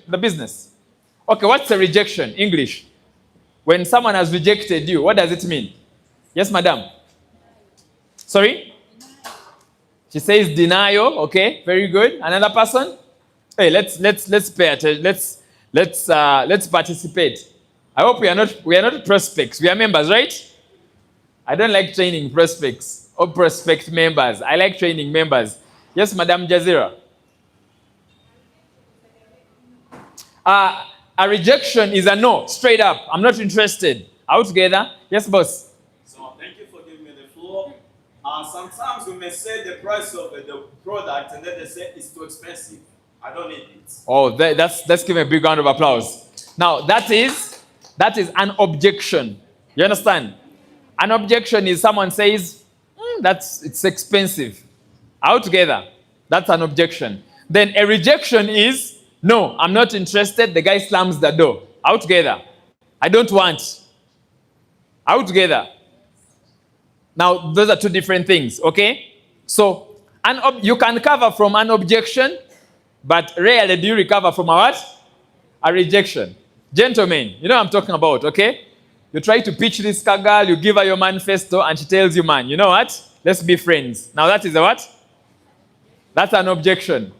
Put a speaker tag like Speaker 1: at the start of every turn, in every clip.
Speaker 1: the business. Okay, what's a rejection? English. When someone has rejected you, what does it mean? Yes, madam. Sorry? She says denial. Okay, very good. Another person? Hey, let's pay attention. Let's participate. I hope we are not prospects. We are members, right? I don't like training prospects or prospect members. I like training members. Yes, Madam Jazira. A rejection is a no, straight up. I'm not interested. Out together? Yes, boss.
Speaker 2: So thank you for giving me the floor. Sometimes we may say the price of the product and then they say it's too expensive. I don't need it.
Speaker 1: Oh, let's give a big round of applause. Now, that is an objection. You understand? An objection is someone says, it's expensive. Out together. That's an objection. Then a rejection is, no, I'm not interested. The guy slams the door. Out together. I don't want. Out together. Now, those are two different things, okay? So, you can recover from an objection, but rarely do you recover from a what? A rejection. Gentlemen, you know what I'm talking about, okay? You try to pitch this girl, you give her your manifesto, and she tells you, man, you know what? Let's be friends. Now, that is a what? That's an objection.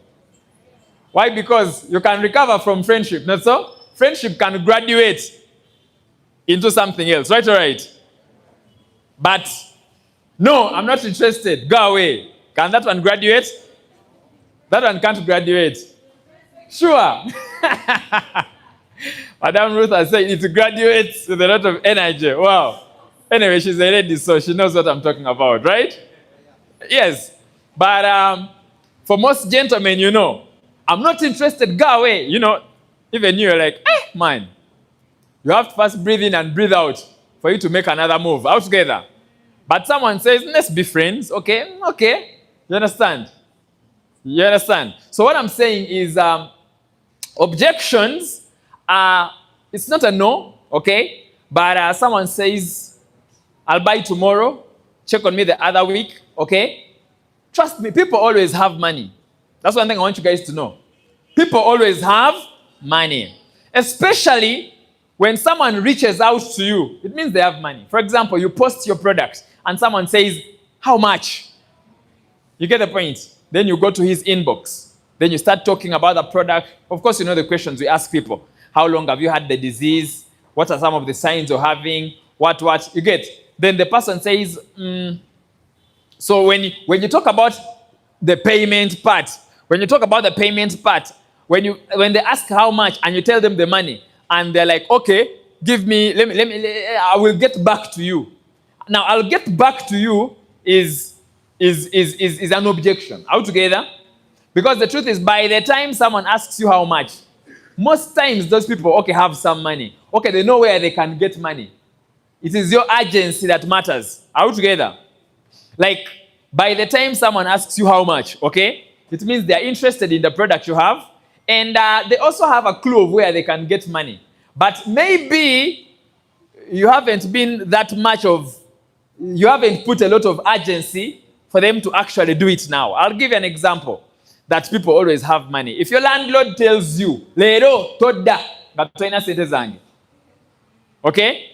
Speaker 1: Why? Because you can recover from friendship, not so? Friendship can graduate into something else, right or right? But, no, I'm not interested. Go away. Can that one graduate? That one can't graduate. Sure. Madam Ruth has said it graduates with a lot of energy. Wow. Anyway, she's a lady, so she knows what I'm talking about, right? Yes. But for most gentlemen, you know, I'm not interested, go away. You know, even you're like, man. You have to first breathe in and breathe out for you to make another move. Out together. But someone says, let's be friends. Okay, okay. You understand? You understand? So what I'm saying is objections, it's not a no, okay? But someone says, I'll buy tomorrow. Check on me the other week, okay? Trust me, people always have money. That's one thing I want you guys to know. People always have money. Especially when someone reaches out to you, it means they have money. For example, you post your product and someone says, how much? You get the point. Then you go to his inbox. Then you start talking about the product. Of course, you know the questions we ask people. How long have you had the disease? What are some of the signs you're having? What? You get. Then the person says, So when you talk about the payment part, when they ask how much and you tell them the money, and they're like, okay, give me, let me, I will get back to you. Now, I'll get back to you is an objection. Out together? Because the truth is, by the time someone asks you how much, most times those people, okay, have some money. Okay, they know where they can get money. It is your urgency that matters. Out together? Like, by the time someone asks you how much, okay, it means they're interested in the product you have, and they also have a clue of where they can get money. But maybe you haven't put a lot of urgency for them to actually do it now. I'll give you an example that people always have money. If your landlord tells you, Lero, toda, okay?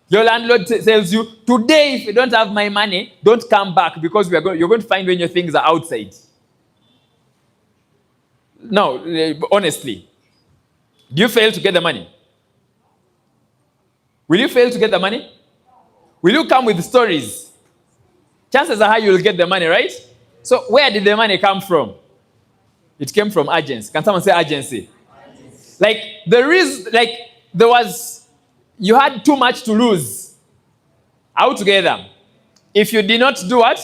Speaker 1: Your landlord tells you, today, if you don't have my money, don't come back because you're going to find when your things are outside. No, honestly. Do you fail to get the money? Will you fail to get the money? Will you come with stories? Chances are high you'll get the money, right? So where did the money come from? It came from urgency. Can someone say urgency? You had too much to lose. Out together. If you did not do what?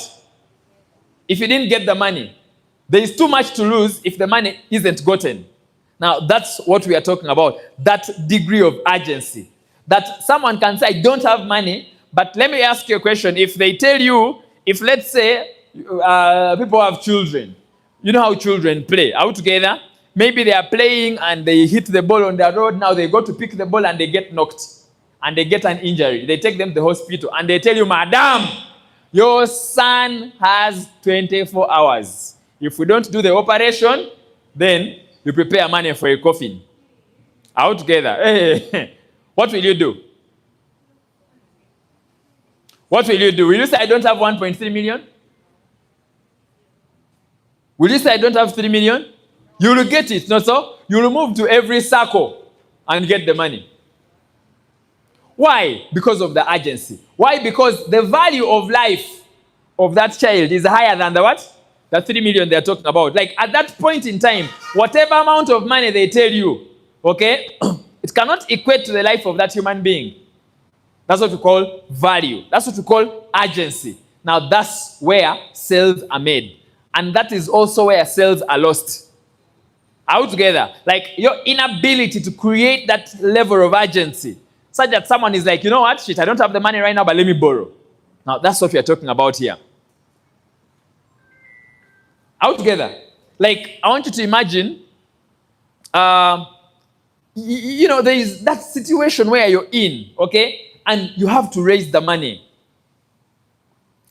Speaker 1: If you didn't get the money, there is too much to lose if the money isn't gotten. Now, that's what we are talking about. That degree of urgency. That someone can say, I don't have money, but let me ask you a question. If they tell you, if let's say people have children, you know how children play. Out together, maybe they are playing and they hit the ball on the road. Now they go to pick the ball and they get knocked. And they get an injury. They take them to the hospital and they tell you, Madam, your son has 24 hours. If we don't do the operation, then you prepare money for a coffin. Out together. Hey, what will you do? What will you do? Will you say, I don't have 1.3 million? Will you say, I don't have 3 million? You will get it, not so? You will move to every circle and get the money. Why? Because of the urgency. Why? Because the value of life of that child is higher than the what? The 3 million they're talking about. Like at that point in time, whatever amount of money they tell you, okay, it cannot equate to the life of that human being. That's what we call value. That's what we call urgency. Now that's where sales are made. And that is also where sales are lost. Out together. Like your inability to create that level of urgency. Such that someone is like, you know what, shit, I don't have the money right now, but let me borrow. Now that's what we are talking about here. Out together. Like, I want you to imagine, you know, there is that situation where you're in, okay? And you have to raise the money.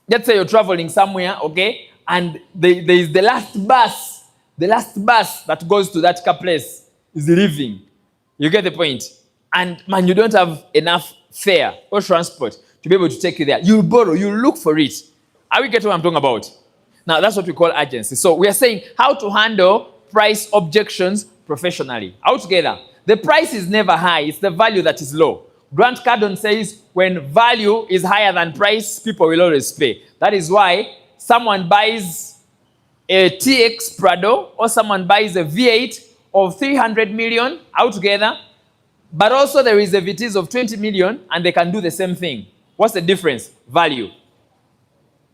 Speaker 1: Let's say you're traveling somewhere, okay? And there is the last bus that goes to that place is leaving. You get the point? And man, you don't have enough fare or transport to be able to take you there. You'll borrow, you'll look for it. Are we getting what I'm talking about? Now, that's what we call urgency. So we are saying how to handle price objections professionally. Out together. The price is never high. It's the value that is low. Grant Cardone says when value is higher than price, people will always pay. That is why someone buys a TX Prado or someone buys a V8 of 300 million out together, but also there is a VTs of 20 million and they can do the same thing. What's the difference? Value.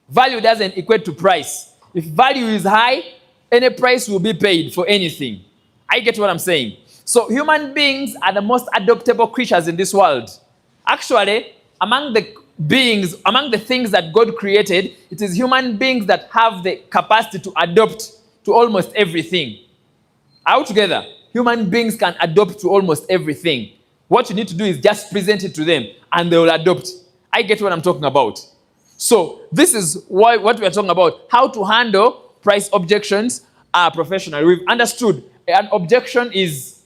Speaker 1: Value doesn't equate to price. If value is high, any price will be paid for anything. I get what I'm saying. So human beings are the most adaptable creatures in this world. Actually, among the things that God created, it is human beings that have the capacity to adapt to almost everything. Altogether, human beings can adapt to almost everything. What you need to do is just present it to them and they will adopt. I get what I'm talking about. So this is what we are talking about, how to handle price objections professionally. We've understood an objection is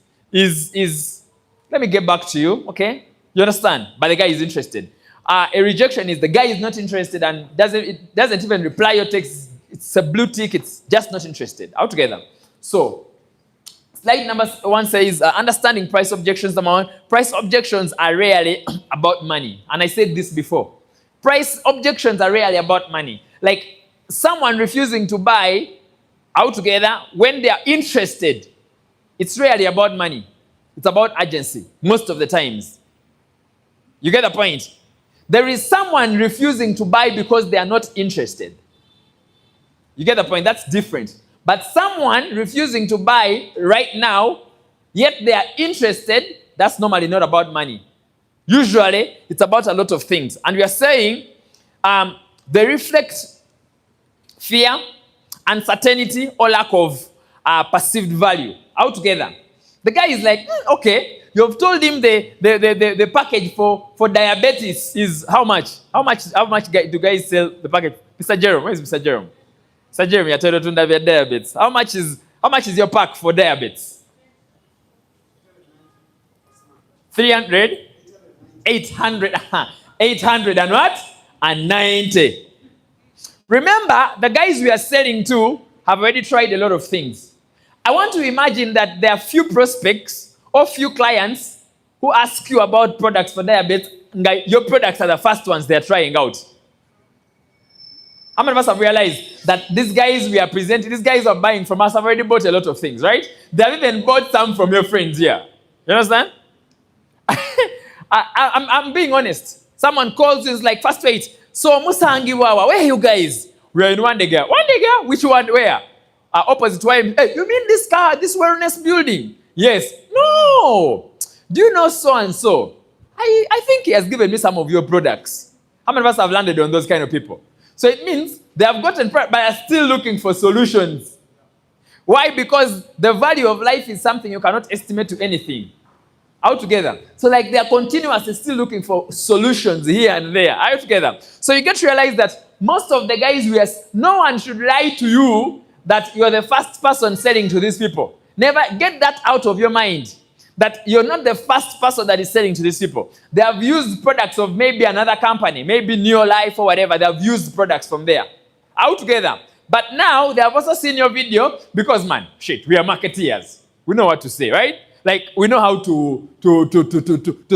Speaker 1: let me get back to you, okay? You understand? But the guy is interested. A rejection is the guy is not interested and doesn't even reply your text. It's a blue tick. It's just not interested. Altogether. So slide number 1 says understanding price objections. Number 1, price objections are rarely about money. And I said this before. Price objections are rarely about money. Like someone refusing to buy altogether when they are interested. It's rarely about money. It's about urgency most of the times. You get the point? There is someone refusing to buy because they are not interested. You get the point? That's different. But someone refusing to buy right now, yet they are interested, that's normally not about money. Usually, it's about a lot of things. And we are saying they reflect fear, uncertainty, or lack of perceived value altogether. The guy is like, okay, you've told him the package for diabetes is how much? How much do guys sell the package? Mr. Jerome, where is Mr. Jerome? Mr. Jerome, you're told to have diabetes. How much is your pack for diabetes? 300? 800. 800 and what? And 90. Remember, the guys we are selling to have already tried a lot of things. I want to imagine that there are few prospects or few clients who ask you about products for diabetes. Your products are the first ones they're trying out. How many of us have realized that these guys we are presenting, these guys are buying from us have already bought a lot of things, right? They have even bought some from your friends here. You understand? I'm being honest. Someone calls you and is like, first wait, so Musangi Wawa, where are you guys? We are in Wandega. Wandega? Which one? Where? Opposite YM. Hey, you mean this wellness building? Yes. No. Do you know so and so? I think he has given me some of your products. How many of us have landed on those kind of people? So it means they have gotten but are still looking for solutions. Why? Because the value of life is something you cannot estimate to anything. Altogether. So like they are continuously still looking for solutions here and there. Altogether. So you get to realize that most of the guys no one should lie to you that you are the first person selling to these people. Never get that out of your mind. that you're not the first person that is selling to these people. They have used products of maybe another company, maybe Neolife or whatever. They have used products from there. Out together. But now they have also seen your video because, man, shit, we are marketeers. We know what to say, right? Like, we know how to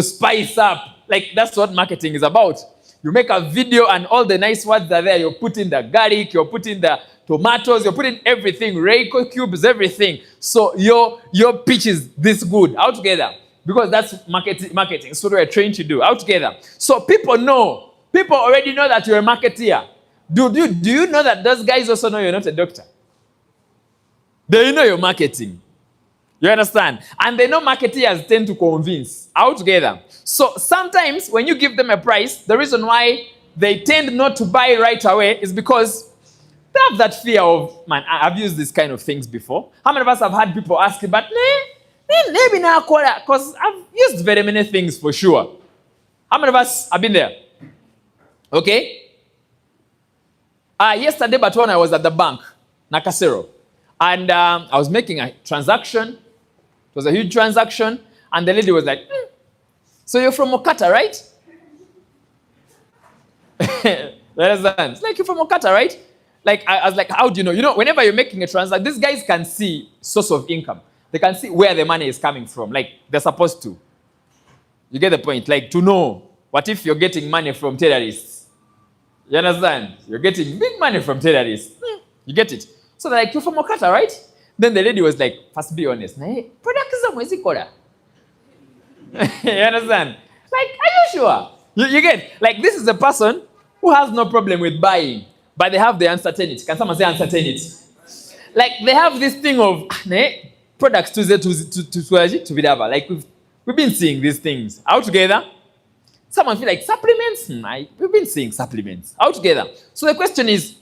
Speaker 1: spice up. Like, that's what marketing is about. You make a video and all the nice words are there. You're putting the garlic, you're putting the tomatoes, you're putting everything, Reiko cubes, everything. So your pitch is this good. Out together. Because that's marketing. So we're trained to do. Out together. So people know. People already know that you're a marketeer. Do you know that those guys also know you're not a doctor? They know you're marketing. You understand? And they know marketeers tend to convince. Out together. So sometimes when you give them a price, the reason why they tend not to buy right away is because they have that fear of, man, I've used these kind of things before. How many of us have had people ask, but maybe now, because I've used very many things for sure. How many of us have been there? Okay? Yesterday, but when I was at the bank, Nakasero, and I was making a transaction. It was a huge transaction, and the lady was like, so you're from OQATA, right? Understand? It's like, you're from OQATA, right? Like, I was like, how do you know? You know, whenever you're making a transaction, these guys can see source of income. They can see where the money is coming from. Like, they're supposed to. You get the point? Like, to know, what if you're getting money from terrorists? You understand? You're getting big money from terrorists. You get it? So they're like, you're from OQATA, right? Then the lady was like, first be honest. Products are mwezi kora. You understand? Like, are you sure? You get? Like, this is a person who has no problem with buying, but they have the uncertainty. Can someone say uncertainty? Like, they have this thing of products to vidava. Like, we've been seeing these things. Out together? Someone feel like supplements? We've been seeing supplements. Out together. So the question is,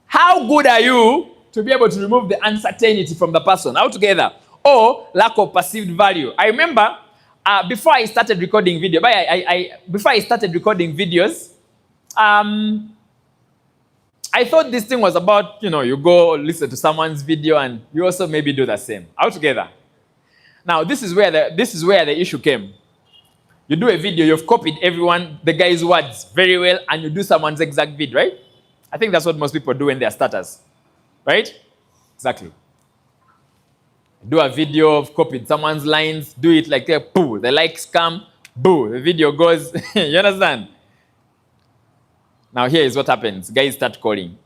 Speaker 1: how good are you to be able to remove the uncertainty from the person? Out together. Or lack of perceived value. I remember before I started recording video, before I started recording videos, I thought this thing was about, you go listen to someone's video and you also maybe do the same. Out together. Now, this is where the issue came. You do a video, you've copied the guy's words very well, and you do someone's exact video, right? I think that's what most people do when they're starters. Right? Exactly. Do a video of copied someone's lines, do it like that, boo, the likes come, boo, the video goes. You understand? Now here is what happens. Guys start calling.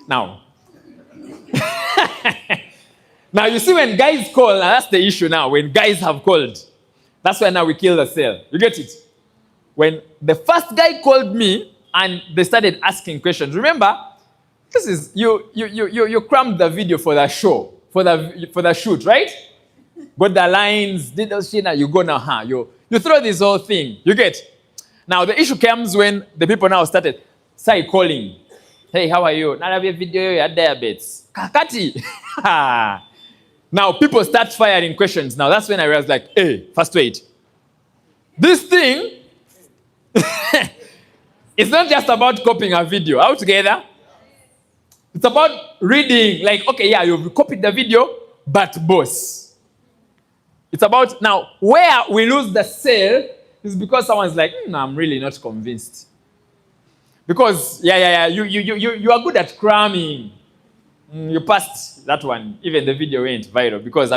Speaker 1: Now. Now you see when guys call, now that's the issue now. When guys have called, that's why now we kill the sale. You get it? When the first guy called me and they started asking questions, remember, this is you crammed the video for the show, for the shoot, right? Got the lines, did those shit, now you go now, you throw this whole thing. You get? Now the issue comes when the people now started calling. Hey, how are you? Now I have a video, you had diabetes. Kakati. Now people start firing questions. Now that's when I realized, like, hey, first wait. This thing, it's not just about copying a video. Out together? It's about reading. Like, okay, yeah, you've copied the video, but boss. It's about, now, where we lose the sale is because someone's like, no, I'm really not convinced. Because, you are good at cramming. You passed that one. Even the video went viral because,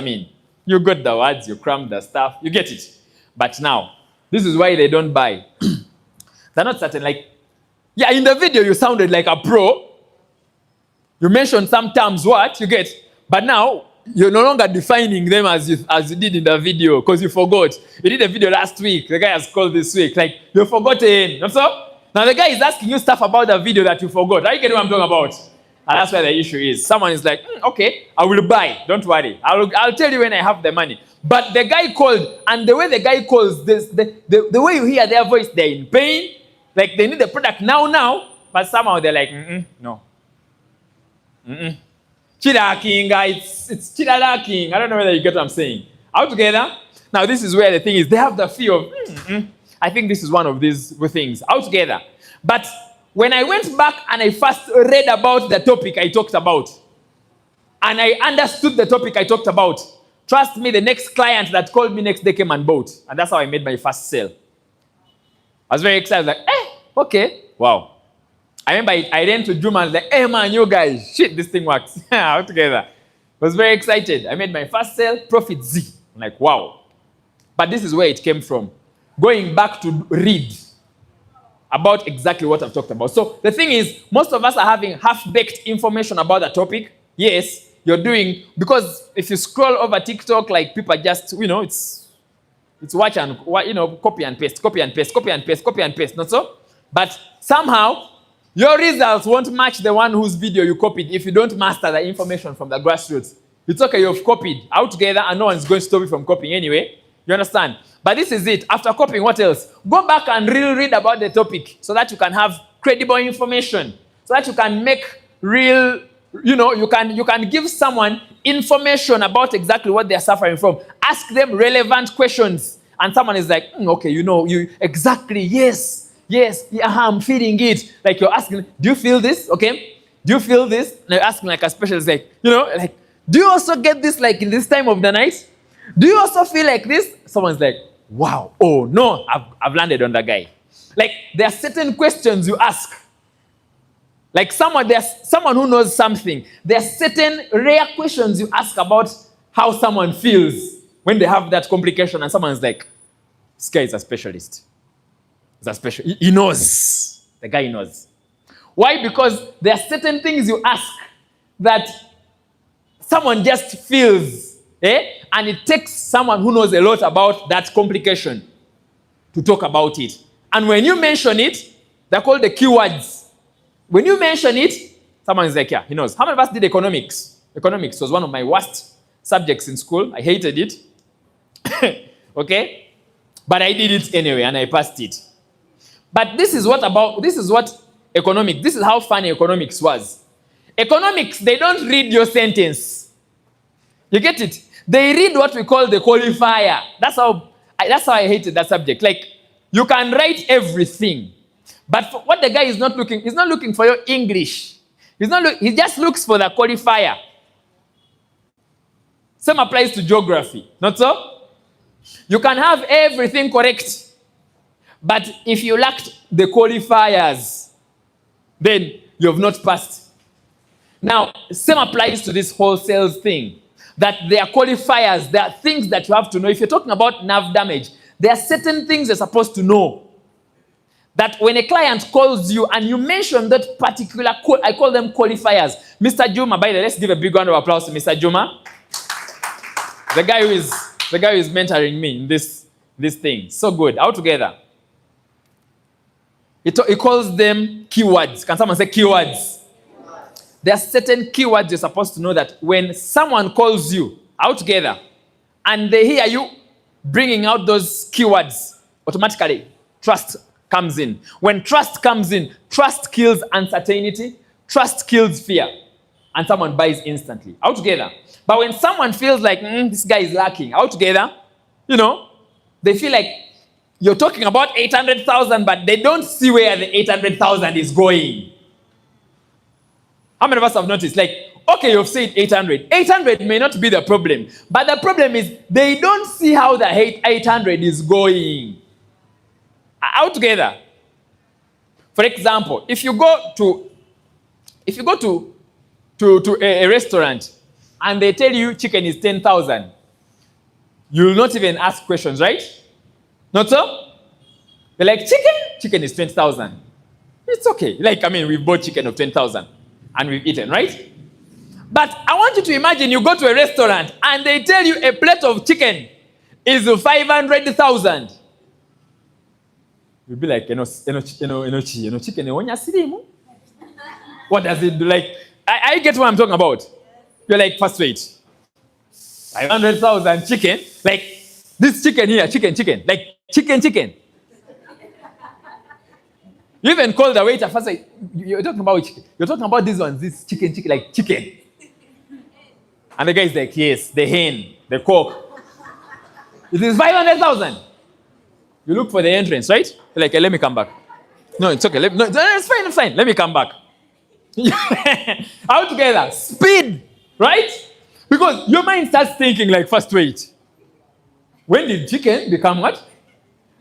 Speaker 1: you got the words, you crammed the stuff, you get it. But now, this is why they don't buy. They're not certain. Like, yeah, in the video, you sounded like a pro. You mentioned some terms, what? You get. But now, you're no longer defining them as you did in the video because you forgot. You did a video last week. The guy has called this week. Like, you've forgotten. So, now the guy is asking you stuff about the video that you forgot. Are you getting what I'm talking about? And that's where the issue is. Someone is like, okay, I will buy. Don't worry. I'll tell you when I have the money. But the guy called, and the way the guy calls, the way you hear their voice, they're in pain. Like, they need the product now. But somehow they're like, no. Chiraking, it's chiraking. I don't know whether you get what I'm saying. Out together. Now, this is where the thing is. They have the fear of, I think this is one of these things. Out together. But when I went back and I first read about the topic I talked about, and I understood the topic I talked about, Trust me, the next client that called me next day came and bought. And that's how I made my first sale. I was very excited. Like, okay, wow. I remember I ran to Juma and was like, hey man, you guys, shit, this thing works. All together. I was very excited. I made my first sale, profit Z. I'm like, wow. But this is where it came from. Going back to read about exactly what I've talked about. So the thing is, most of us are having half-baked information about the topic. Yes, you're doing, because if you scroll over TikTok, like people are just, it's watch and, copy and paste, copy and paste, copy and paste, copy and paste, not so? But somehow, your results won't match the one whose video you copied if you don't master the information from the grassroots. It's okay, you've copied out together and no one's going to stop you from copying anyway. You understand? But this is it. After copying, what else? Go back and read about the topic so that you can have credible information, so that you can make real, you can give someone information about exactly what they're suffering from. Ask them relevant questions. And someone is like, okay, you exactly, yes, yeah, I'm feeling it. Like you're asking, do you feel this? Okay. Do you feel this? And you're asking like a specialist, like, like, do you also get this like in this time of the night? Do you also feel like this? Someone's like, wow, oh no, I've landed on the guy. Like there are certain questions you ask. Like there's someone who knows something. There are certain rare questions you ask about how someone feels when they have that complication, and someone's like, this guy is a specialist. He's a specialist. He knows. The guy knows. Why? Because there are certain things you ask that someone just feels, and it takes someone who knows a lot about that complication to talk about it. And when you mention it, they're called the keywords. When you mention it, someone is like, yeah, he knows. How many of us did economics? Economics was one of my worst subjects in school. I hated it. Okay? But I did it anyway, and I passed it. But this is what economics, this is how funny economics was. Economics, they don't read your sentence. You get it? They read what we call the qualifier. That's how I hated that subject. Like, you can write everything. But what the guy is not looking, he's not looking for your English. He just looks for the qualifier. Same applies to geography. Not so? You can have everything correct. But if you lacked the qualifiers, then you have not passed. Now, same applies to this wholesale thing. That there are qualifiers, there are things that you have to know. If you're talking about nerve damage, there are certain things you're supposed to know. That when a client calls you and you mention that particular, I call them qualifiers. Mr. Juma, by the way, let's give a big round of applause to Mr. Juma. The guy who is mentoring me in this thing. So good. All together. He calls them keywords. Can someone say keywords? There are certain keywords you're supposed to know that when someone calls you out together and they hear you bringing out those keywords, automatically trust comes in. When trust comes in, trust kills uncertainty, trust kills fear, and someone buys instantly. Out together. But when someone feels like, this guy is lacking, out together, they feel like you're talking about 800,000, but they don't see where the 800,000 is going. How many of us have noticed? Like, okay, you've said 800. 800 may not be the problem, but the problem is they don't see how the 800 is going. Out together. For example, if you go to a restaurant and they tell you chicken is 10,000, you'll not even ask questions, right? Not so? They're like, chicken is 20,000. It's okay. Like, we've bought chicken of 10,000 and we've eaten, right? But I want you to imagine you go to a restaurant and they tell you a plate of chicken is 500,000. You'll be like, chicken, what does it do? Like, I get what I'm talking about. You're like, first wait. 500,000 chicken? Like, this chicken here, chicken. Like, chicken. You even call the waiter first, like, you're talking about chicken. You're talking about this one, this chicken, like chicken. And the guy is like, yes, the hen, the cock. It is 500,000. You look for the entrance, right? You're like, hey, let me come back. No, it's okay. No, it's fine. Let me come back. Out together. Speed, right? Because your mind starts thinking like, first wait, when did chicken become what?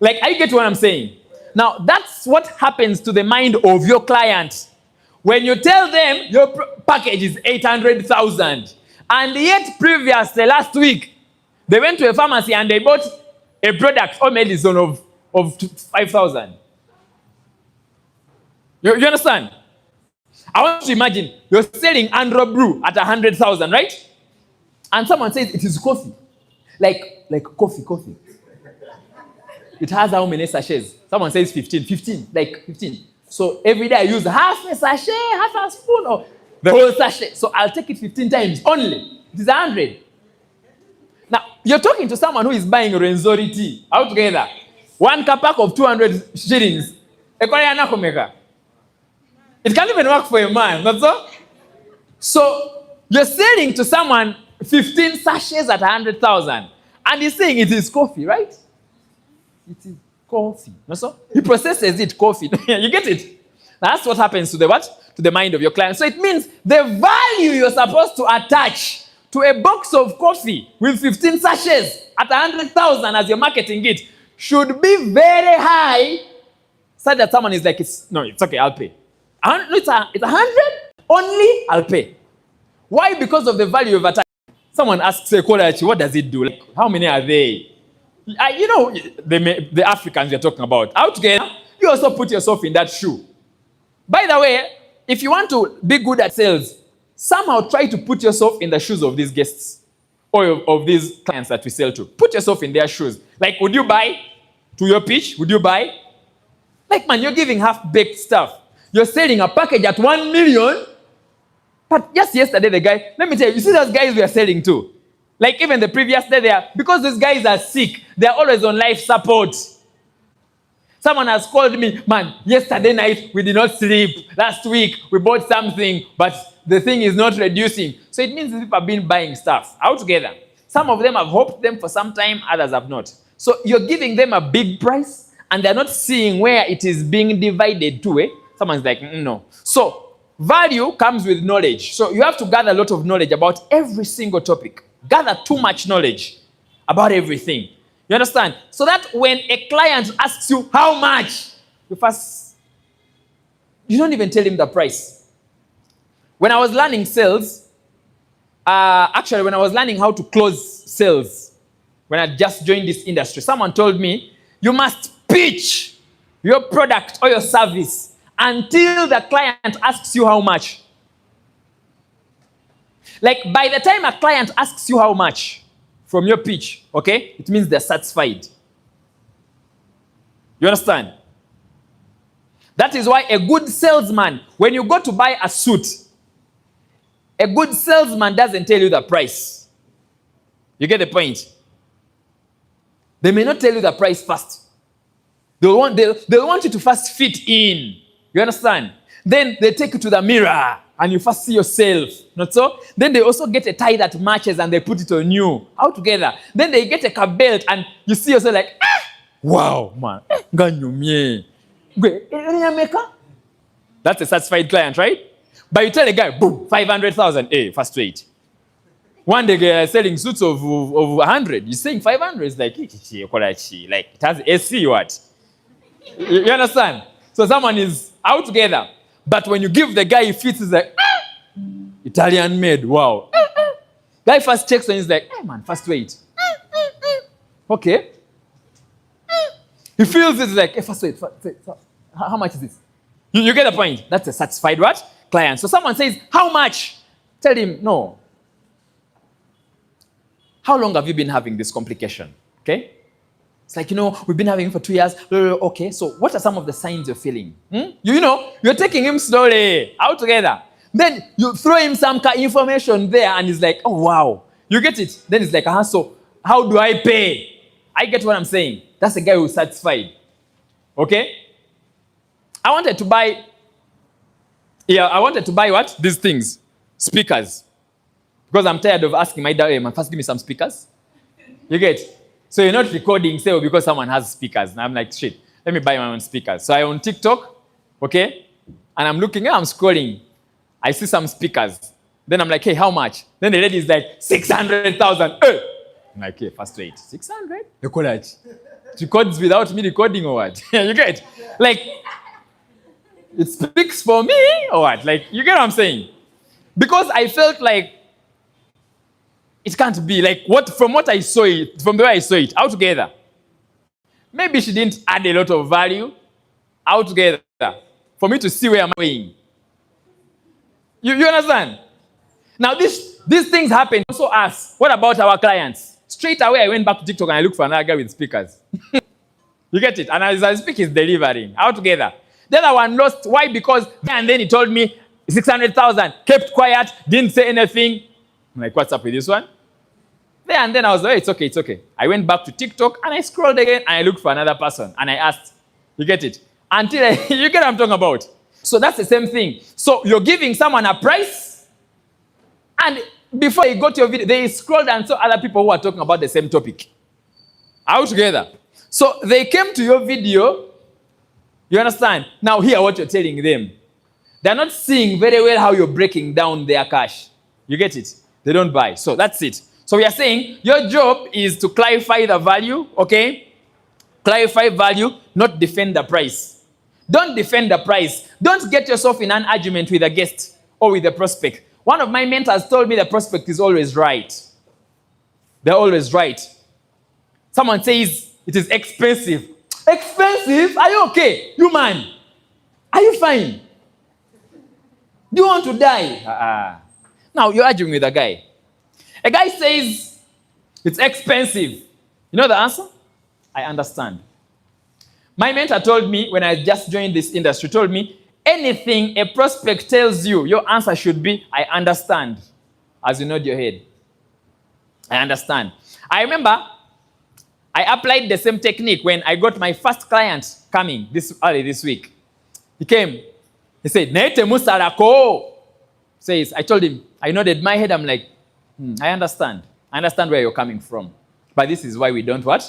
Speaker 1: Like, I get what I'm saying. Now, that's what happens to the mind of your client. When you tell them your package is 800,000, and yet previously last week, they went to a pharmacy and they bought a product or medicine of 5,000. You understand? I want to imagine you're selling Andro Brew at 100,000, right? And someone says it is coffee. Like coffee. It has how many sachets? Someone says 15, like 15. So every day I use half a sachet, half a spoon, or the whole sachet. So I'll take it 15 times only. It is 100. Now, you're talking to someone who is buying Renzori tea altogether. 1 pack of 200 shillings. It can't even work for a man, not so? So you're selling to someone 15 sachets at 100,000. And he's saying it is coffee, right? It is coffee. No, so? He processes it, coffee. You get it? Now, that's what happens to the what? To the mind of your client. So it means the value you're supposed to attach to a box of coffee with 15 sachets at 100,000 as you're marketing it should be very high, so that someone is like, it's okay, I'll pay. It's 100 only, I'll pay. Why? Because of the value of attachment. Someone asks a quality, what does it do? Like, how many are they? The Africans you're talking about. Out together, you also put yourself in that shoe. By the way, if you want to be good at sales, somehow try to put yourself in the shoes of these guests or of these clients that we sell to. Put yourself in their shoes. Like, would you buy to your pitch? Would you buy? Like, man, you're giving half-baked stuff. You're selling a package at 1 million. But just yesterday, the guy, let me tell you, you see those guys we are selling to? Like, even the previous day, because these guys are sick, they're always on life support. Someone has called me, man, yesterday night we did not sleep. Last week we bought something, but the thing is not reducing. So it means people have been buying stuff altogether. Some of them have hoped them for some time, others have not. So you're giving them a big price, and they're not seeing where it is being divided to. Someone's like, no. So value comes with knowledge. So you have to gather a lot of knowledge about every single topic. Gather too much knowledge about everything. You understand? So that when a client asks you how much, you don't even tell him the price. When I was learning sales, when I was learning how to close sales, when I just joined this industry, someone told me, you must pitch your product or your service until the client asks you how much. Like, by the time a client asks you how much from your pitch, okay, it means they're satisfied. You understand? That is why a good salesman, when you go to buy a suit, a good salesman doesn't tell you the price. You get the point? They may not tell you the price first. They'll want you to first fit in. You understand? Then they take you to the mirror and you first see yourself. Not so? Then they also get a tie that matches and they put it on you. All together. Then they get a belt and you see yourself like, wow, man. That's a satisfied client, right? But you tell a guy, boom, 500,000. Hey, first wait. One day guy selling suits of 100. You're saying 500. It's like it has AC what? You understand? So someone is out together. But when you give the guy, he fits, he's like, Italian made, wow. Guy first checks and he's like, hey man, first wait. Okay. He feels it's like, hey, first wait. How much is this? You get the point? That's a satisfied what? Client. So someone says, how much? Tell him, no. How long have you been having this complication? Okay? It's like, we've been having it for 2 years. Okay, so what are some of the signs you're feeling? You're taking him slowly, out together. Then you throw him some information there and he's like, oh, wow. You get it? Then it's like, so how do I pay? I get what I'm saying. That's a guy who's satisfied. Okay? I wanted to buy what? These things. Speakers. Because I'm tired of asking my dad, man, first give me some speakers. You get it? So you're not recording, say, because someone has speakers. And I'm like, shit, let me buy my own speakers. So I'm on TikTok, okay? And I'm looking, I'm scrolling. I see some speakers. Then I'm like, hey, how much? Then the lady is like, 600,000. I'm like, hey, first wait, 600? You call it. She records without me recording or what? You get? Like, it speaks for me or what? Like, you get what I'm saying? Because I felt like it can't be like from what I saw it, from the way I saw it, altogether. Maybe she didn't add a lot of value altogether for me to see where I'm going. You understand? Now, these things happen. Also ask, what about our clients? Straight away, I went back to TikTok and I looked for another guy with speakers. You get it? And as I speak, he's delivering altogether. The other one lost. Why? Because and then he told me 600,000, kept quiet, didn't say anything. I'm like, what's up with this one? There and then I was like, it's okay. I went back to TikTok and I scrolled again and I looked for another person and I asked, you get it? Until you get what I'm talking about. So that's the same thing. So you're giving someone a price and before they got your video, they scrolled and saw other people who are talking about the same topic. Altogether. So they came to your video. You understand? Now hear what you're telling them. They're not seeing very well how you're breaking down their cash. You get it? They don't buy. So that's it. So we are saying your job is to clarify the value, okay? Clarify value, not defend the price. Don't defend the price. Don't get yourself in an argument with a guest or with a prospect. One of my mentors told me the prospect is always right. They're always right. Someone says it is expensive. Expensive? Are you okay? You man, are you fine? Do you want to die? Now you're arguing with a guy. A guy says it's expensive. You know the answer? I understand. My mentor told me when I just joined this industry, told me anything a prospect tells you, your answer should be, I understand. As you nod your head. I understand. I remember I applied the same technique when I got my first client coming early this week. He came. He said, Nete Musarako. Says, I told him, I nodded my head. I'm like, I understand. I understand where you're coming from. But this is why we don't what?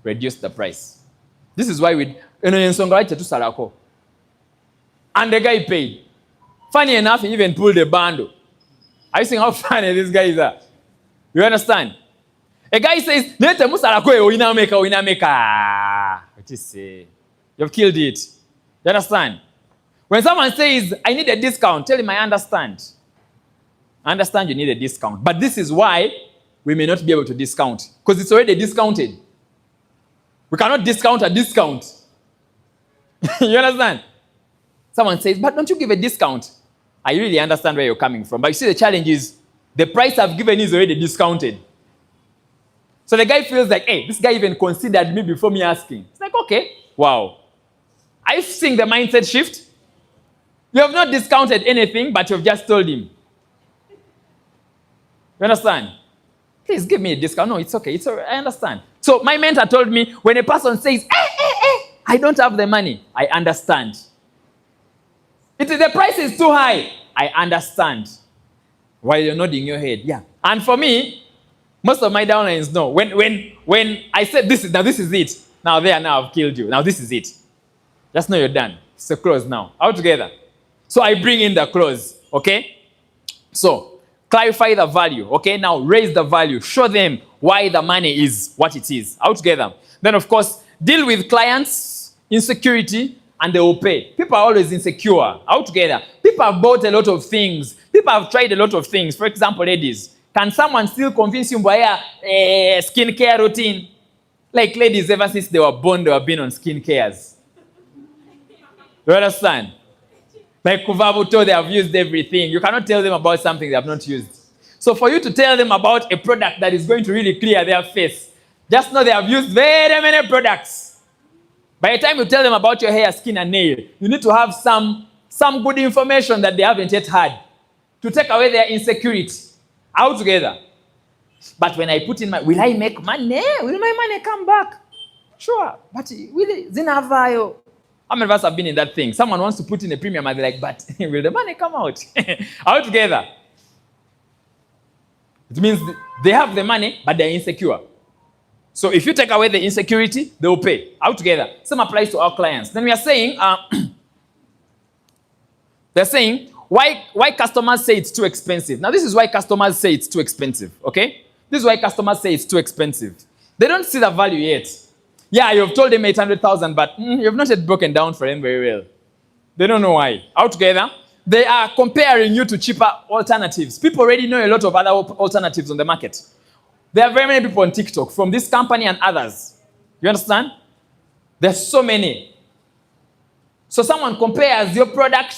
Speaker 1: Reduce the price. This is why we... And the guy paid. Funny enough, he even pulled a bundle. Are you seeing how funny this guy is? You understand? A guy says, Nete Musarako, winameka. What you say? You've killed it. You understand? When someone says, I need a discount, tell him I understand. I understand you need a discount. But this is why we may not be able to discount. Because it's already discounted. We cannot discount a discount. You understand? Someone says, but don't you give a discount? I really understand where you're coming from. But you see, the challenge is, the price I've given is already discounted. So the guy feels like, hey, this guy even considered me before me asking. It's like, okay, wow. Are you seeing the mindset shift? You have not discounted anything, but you've just told him. You understand? Please give me a discount. No, it's okay. It's all right. I understand. So my mentor told me, when a person says, I don't have the money, I understand. The price is too high. I understand. While you're nodding your head. Yeah. And for me, most of my downlines know. When I said this is it. Now I've killed you. Now this is it. Just know you're done. It's a close now. All together. So I bring in the close. Okay? So clarify the value. Okay? Now raise the value. Show them why the money is what it is. All together. Then of course, deal with clients' insecurity and they will pay. People are always insecure. All together. People have bought a lot of things. People have tried a lot of things. For example, ladies, can someone still convince you by a skincare routine? Like ladies, ever since they were born, they have been on skincares. You understand? Like Kuvabuto, they have used everything. You cannot tell them about something they have not used. So for you to tell them about a product that is going to really clear their face, just know they have used very many products. By the time you tell them about your hair, skin, and nail, you need to have some good information that they haven't yet had to take away their insecurity altogether. But when I put in will I make money? Will my money come back? Sure. But will it? Zinavayo. How many of us have been in that thing? Someone wants to put in a premium and they're like, but will the money come out? Altogether. It means they have the money, but they're insecure. So if you take away the insecurity, they will pay. Altogether. Same applies to our clients. Then we are saying, they're saying, why customers say it's too expensive. Now, this is why customers say it's too expensive, okay? This is why customers say it's too expensive. They don't see the value yet. Yeah, you've told them 800,000, but you've not yet broken down for them very well. They don't know why. Altogether, they are comparing you to cheaper alternatives. People already know a lot of other alternatives on the market. There are very many people on TikTok from this company and others. You understand? There's so many. So someone compares your product,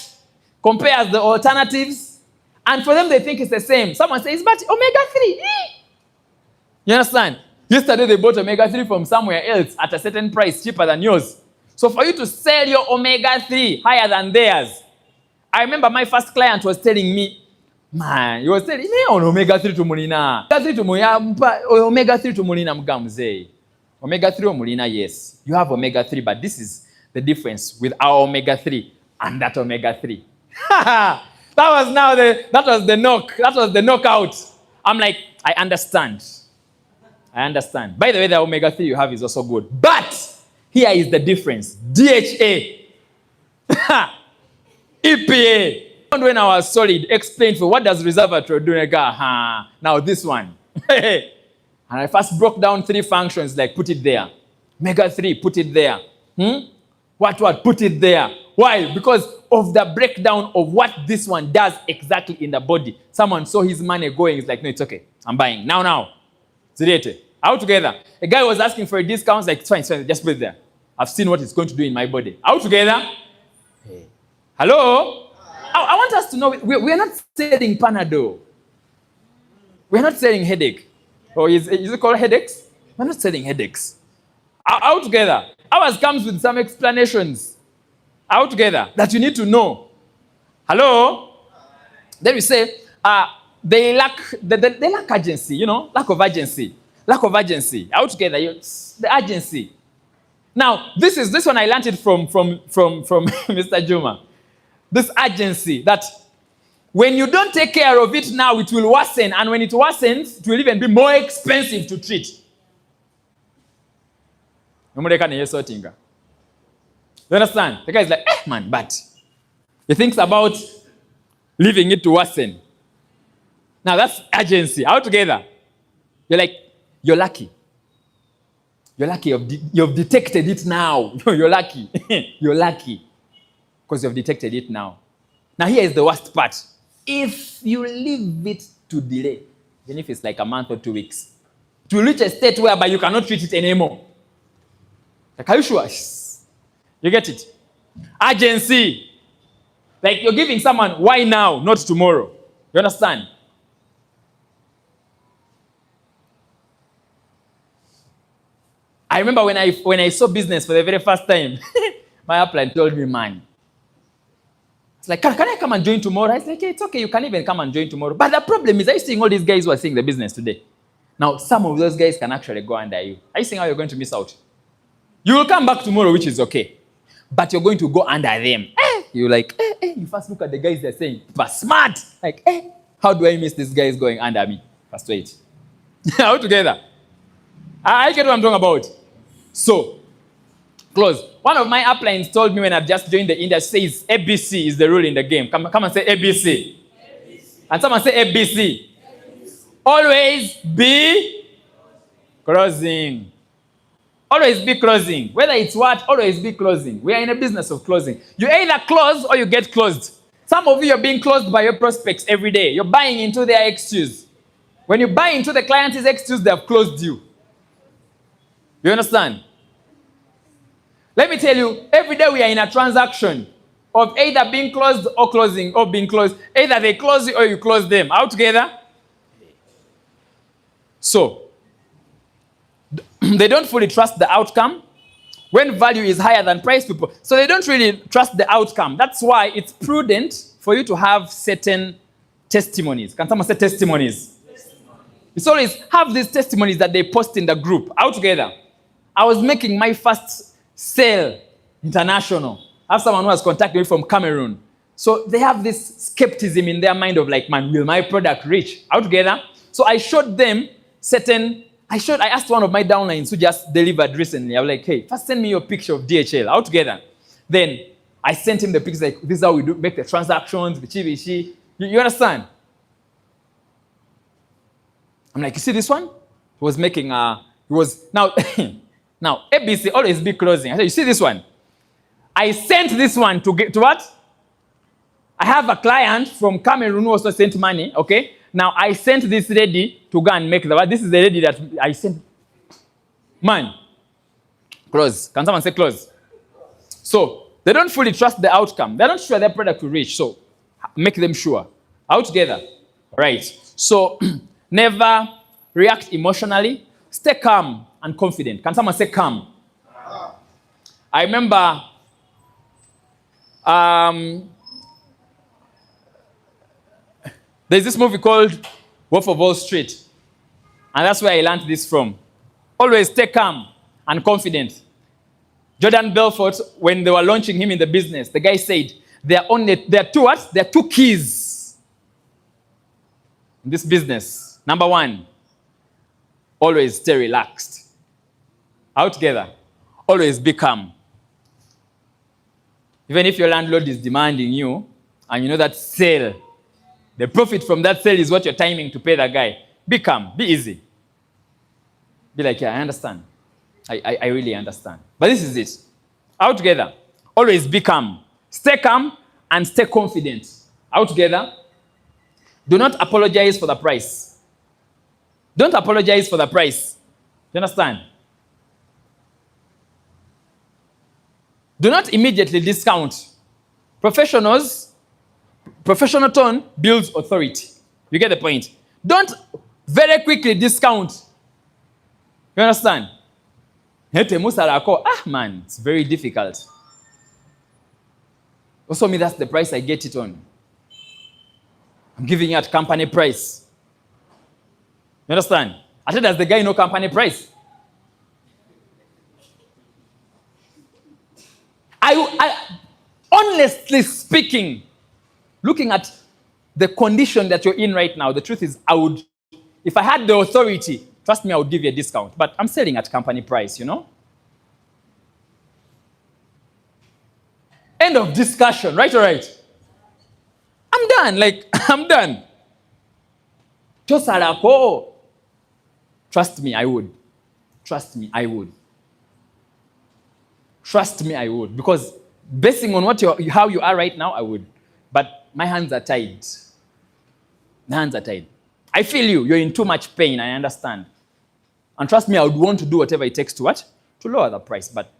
Speaker 1: compares the alternatives, and for them they think it's the same. Someone says, but omega-3. You understand? Yesterday they bought omega-3 from somewhere else at a certain price cheaper than yours. So for you to sell your omega-3 higher than theirs, I remember my first client was telling me, man, he was telling me on omega-3 to mulina. Omega-3 to mulina mgamze. Omega-3 or mulina, yes. You have omega-3, but this is the difference with our omega-3 and that omega-3. that was the knock. That was the knockout. I'm like, I understand. By the way, the omega-3 you have is also good. But here is the difference. DHA. EPA. When I was solid, explained for what does resveratrol do. Now this one. And I first broke down 3 functions, like put it there. Omega-3, put it there. What? Put it there. Why? Because of the breakdown of what this one does exactly in the body. Someone saw his money going. He's like, no, it's okay. I'm buying. Now. Zirete. Out together. A guy was asking for a discount. Like, it's fine. Just put it there. I've seen what it's going to do in my body. Out together. Hey. Hello? I want us to know, we're not selling Panadol. We're not selling headache. Or is it called headaches? We're not selling headaches. Out together. Ours comes with some explanations. Out together that you need to know. Hello? Then we say, they lack urgency, lack of urgency. Lack of urgency. Out together, the urgency. Now, this one I learned it from Mr. Juma. This urgency that when you don't take care of it now, it will worsen. And when it worsens, it will even be more expensive to treat. You understand? The guy is like, man, but he thinks about leaving it to worsen. Now that's urgency. All together. You're like, you're lucky. You're lucky. You've detected it now. You're lucky. You're lucky. Because you've detected it now. Now here is the worst part. If you leave it to delay, even if it's like a month or 2 weeks, it will reach a state whereby you cannot treat it anymore. Like, are you sure? You get it? Urgency. Like you're giving someone, why now, not tomorrow. You understand? I remember when I saw business for the very first time, my upline told me, man, it's like, can I come and join tomorrow? I was like, hey, it's okay, you can even come and join tomorrow. But the problem is, are you seeing all these guys who are seeing the business today? Now, some of those guys can actually go under you. Are you seeing how you're going to miss out? You will come back tomorrow, which is okay. But you're going to go under them. You're like, you first look at the guys they're saying, but smart. Like, how do I miss these guys going under me? First wait. All together. I get what I'm talking about. So, close. One of my uplines told me when I've just joined the industry, says ABC is the rule in the game. Come and say ABC. ABC. And someone say ABC. ABC. Always be closing. Always be closing. Whether it's what, always be closing. We are in a business of closing. You either close or you get closed. Some of you are being closed by your prospects every day. You're buying into their excuse. When you buy into the client's excuse, they have closed you. You understand? Let me tell you, every day we are in a transaction of either being closed or closing or being closed. Either they close you or you close them. All together? So, they don't fully trust the outcome when value is higher than price people. So they don't really trust the outcome. That's why it's prudent for you to have certain testimonies. Can someone say testimonies? It's always have these testimonies that they post in the group. All together. I was making my first sale international. I have someone who has contacted me from Cameroon. So they have this skepticism in their mind of like, man, will my product reach? All together. So I showed them I asked one of my downlines who just delivered recently. I was like, hey, first send me your picture of DHL. All together. Then I sent him the pictures, like, this is how we do make the transactions, bichi. You understand? I'm like, you see this one? He was making, now, now, ABC always be closing. I said, you see this one? I sent this one to what? I have a client from Cameroon who also sent money, okay? Now, I sent this lady to go and make the what? This is the lady that I sent. Man, close. Can someone say close? So, they don't fully trust the outcome. They're not sure their product will reach, so make them sure. All together. Right. So, never react emotionally. Stay calm and confident. Can someone say calm? I remember there's this movie called Wolf of Wall Street. And that's where I learned this from. Always stay calm and confident. Jordan Belfort, when they were launching him in the business, the guy said, there are two what? There are two keys in this business. Number one, always stay relaxed. All together, always be calm. Even if your landlord is demanding you, and you know that sale, the profit from that sale is what you're timing to pay that guy, be calm, be easy. Be like, yeah, I understand. I really understand. But this is it. All together, always be calm. Stay calm and stay confident. All together, do not apologize for the price. Don't apologize for the price. You understand? Do not immediately discount. Professional tone builds authority. You get the point? Don't very quickly discount. You understand? Man, it's very difficult. Also, me, that's the price I get it on. I'm giving you at company price. You understand? I said, does the guy know company price? I honestly speaking, looking at the condition that you're in right now, the truth is, if I had the authority, trust me, I would give you a discount. But I'm selling at company price, you know? End of discussion, right or right? I'm done, I'm done. Trust me, I would. Trust me, I would. Trust me, I would. Because basing on how you are right now, I would. But my hands are tied. My hands are tied. I feel you. You're in too much pain. I understand. And trust me, I would want to do whatever it takes to what? To lower the price. But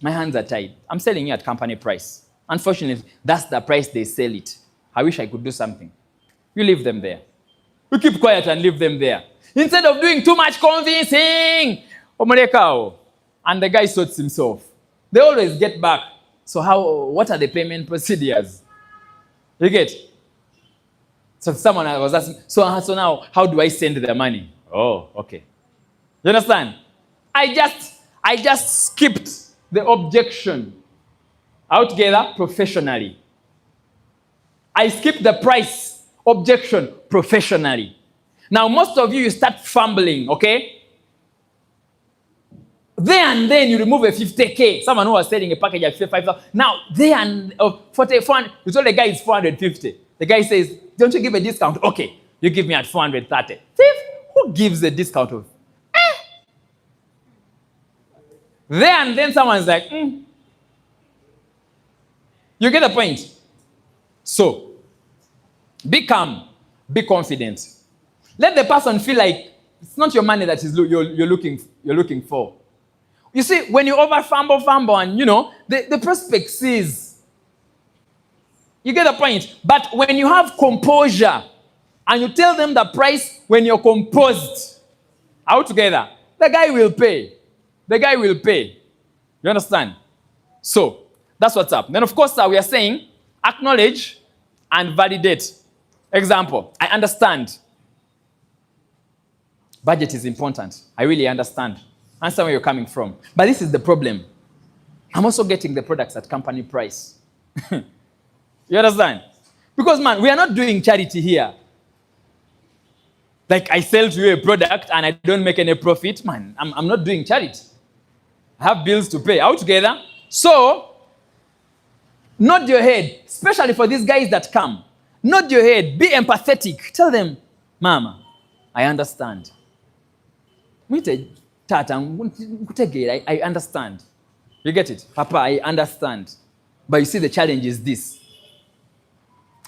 Speaker 1: my hands are tied. I'm selling you at company price. Unfortunately, that's the price they sell it. I wish I could do something. You leave them there. You keep quiet and leave them there. Instead of doing too much convincing. And the guy sorts himself. They always get back. So what are the payment procedures? You get? So someone was asking, so now, how do I send the money? Oh, okay. You understand? I just skipped the objection altogether professionally. I skipped the price objection professionally. Now, most of you start fumbling, okay? There and then you remove a 50K. Someone who was selling a package at 55,000. Now, there and 400, you told the guy it's 450. The guy says, don't you give a discount? Okay, you give me at 430. Who gives a discount of? There and then someone's like, You get the point? So, be calm, be confident. Let the person feel like it's not your money that you're looking for. You see, when you over fumble, and the prospect sees. You get the point? But when you have composure and you tell them the price when you're composed, all together, the guy will pay. The guy will pay. You understand? So, that's what's up. Then, of course, we are saying acknowledge and validate. Example, I understand. Budget is important. I really understand. Understand where you're coming from. But this is the problem. I'm also getting the products at company price. You understand? Because, man, we are not doing charity here. Like I sell to you a product and I don't make any profit. Man, I'm not doing charity. I have bills to pay. All together. So, Nod your head, especially for these guys that come. Nod your head, be empathetic. Tell them, Mama, I understand. Tata, I understand. You get it? Papa, I understand. But you see, the challenge is this.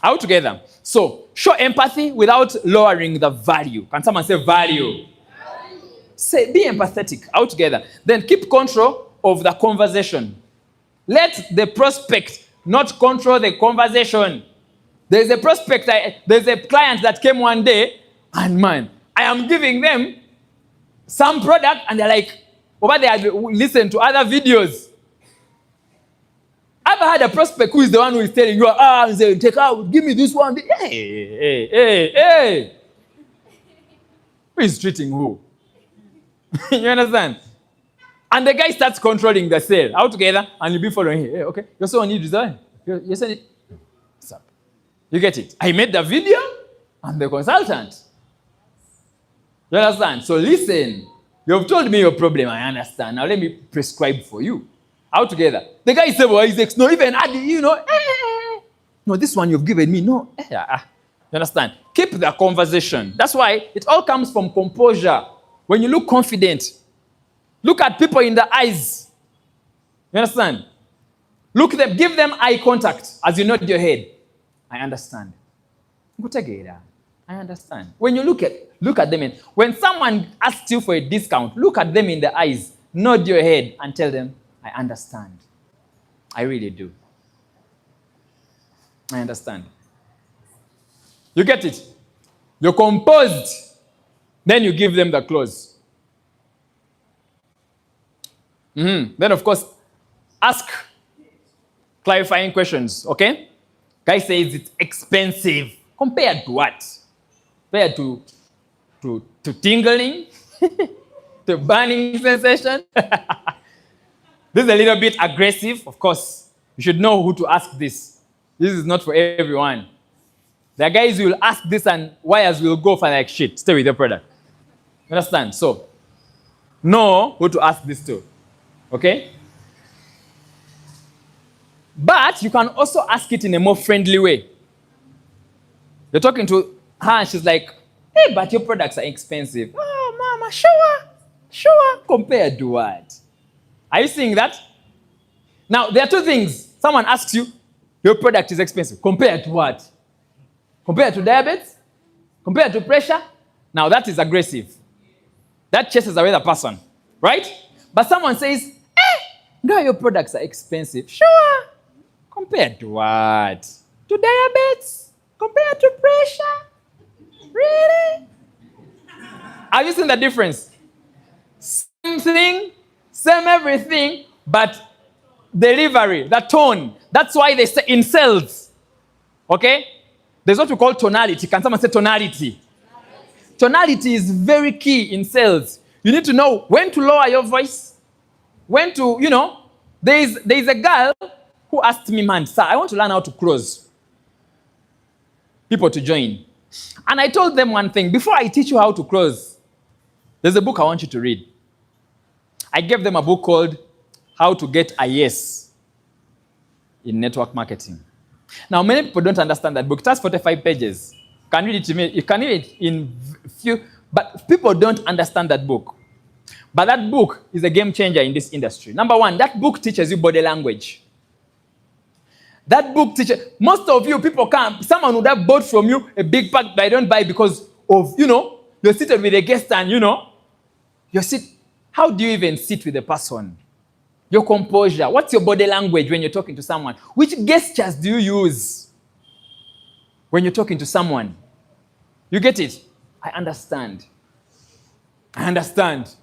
Speaker 1: Out together. So, show empathy without lowering the value. Can someone say value? Say, be empathetic. Out together. Then keep control of the conversation. Let the prospect not control the conversation. There's a prospect, there's a client that came one day, and man, I am giving them some product, and they're like, over there, listen to other videos. I've had a prospect who is the one who is telling you, take out, give me this one. Hey. Who is treating who? You understand? And the guy starts controlling the sale. Out together, and you'll be following him. Hey, okay, you're so on you design. You send it. What's up? You get it? I made the video. I'm the consultant. You understand? So listen. You've told me your problem. I understand. Now let me prescribe for you. Out together. The guy said, well, he's no, even add, no, this one you've given me, no. You understand? Keep the conversation. That's why it all comes from composure. When you look confident, look at people in the eyes. You understand? Look them, give them eye contact as you nod your head. I understand. I understand. When you look at them, when someone asks you for a discount, look at them in the eyes, nod your head, and tell them, I understand. I really do. I understand. You get it? You're composed. Then you give them the close. Then, of course, ask clarifying questions, okay? Guy says it's expensive. Compared to what? Compared to tingling? To burning sensation? This is a little bit aggressive. Of course, you should know who to ask this. This is not for everyone. There are guys who will ask this and wires will go for like shit. Stay with your product. Understand? So, know who to ask this to. Okay? But you can also ask it in a more friendly way. You're talking to her and she's like, hey, but your products are expensive. Oh, Mama, sure. Compared to what? Are you seeing that? Now, there are two things. Someone asks you, your product is expensive. Compared to what? Compared to diabetes? Compared to pressure? Now, that is aggressive. That chases away the person, right? But someone says, now your products are expensive. Sure. Compared to what? To diabetes? Compared to pressure? Really? Are you seeing the difference? Same thing, same everything, but delivery, the tone. That's why they say in sales, okay? There's what we call tonality. Can someone say tonality? Tonality is very key in sales. You need to know when to lower your voice, when to, there's a girl who asked me, man, sir, I want to learn how to close. People to join. And I told them one thing, before I teach you how to close, there's a book I want you to read. I gave them a book called How to Get a Yes in Network Marketing. Now, many people don't understand that book. It has 45 pages. You can read it to me. You can read it in few, but people don't understand that book. But that book is a game changer in this industry. Number one, that book teaches you body language. That book teaches, most of you people come, someone would have bought from you a big pack, but I don't buy because of, you're seated with a guest and, how do you even sit with a person? Your composure. What's your body language when you're talking to someone? Which gestures do you use when you're talking to someone? You get it? I understand. I understand.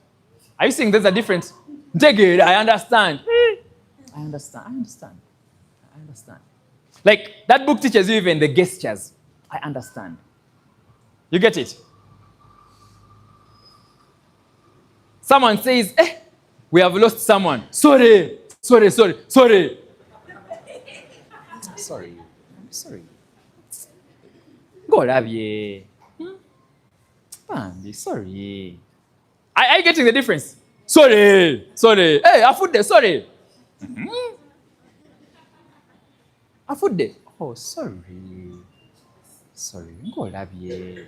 Speaker 1: Are you seeing there's a difference? Take it. I understand. I understand. Like, that book teaches you even the gestures. I understand. You get it? Someone says, we have lost someone. Sorry. I'm sorry. God have you. Sorry. Are you getting the difference? Sorry. Hey, I put there, sorry. Afudde. Oh, sorry. Go love ye.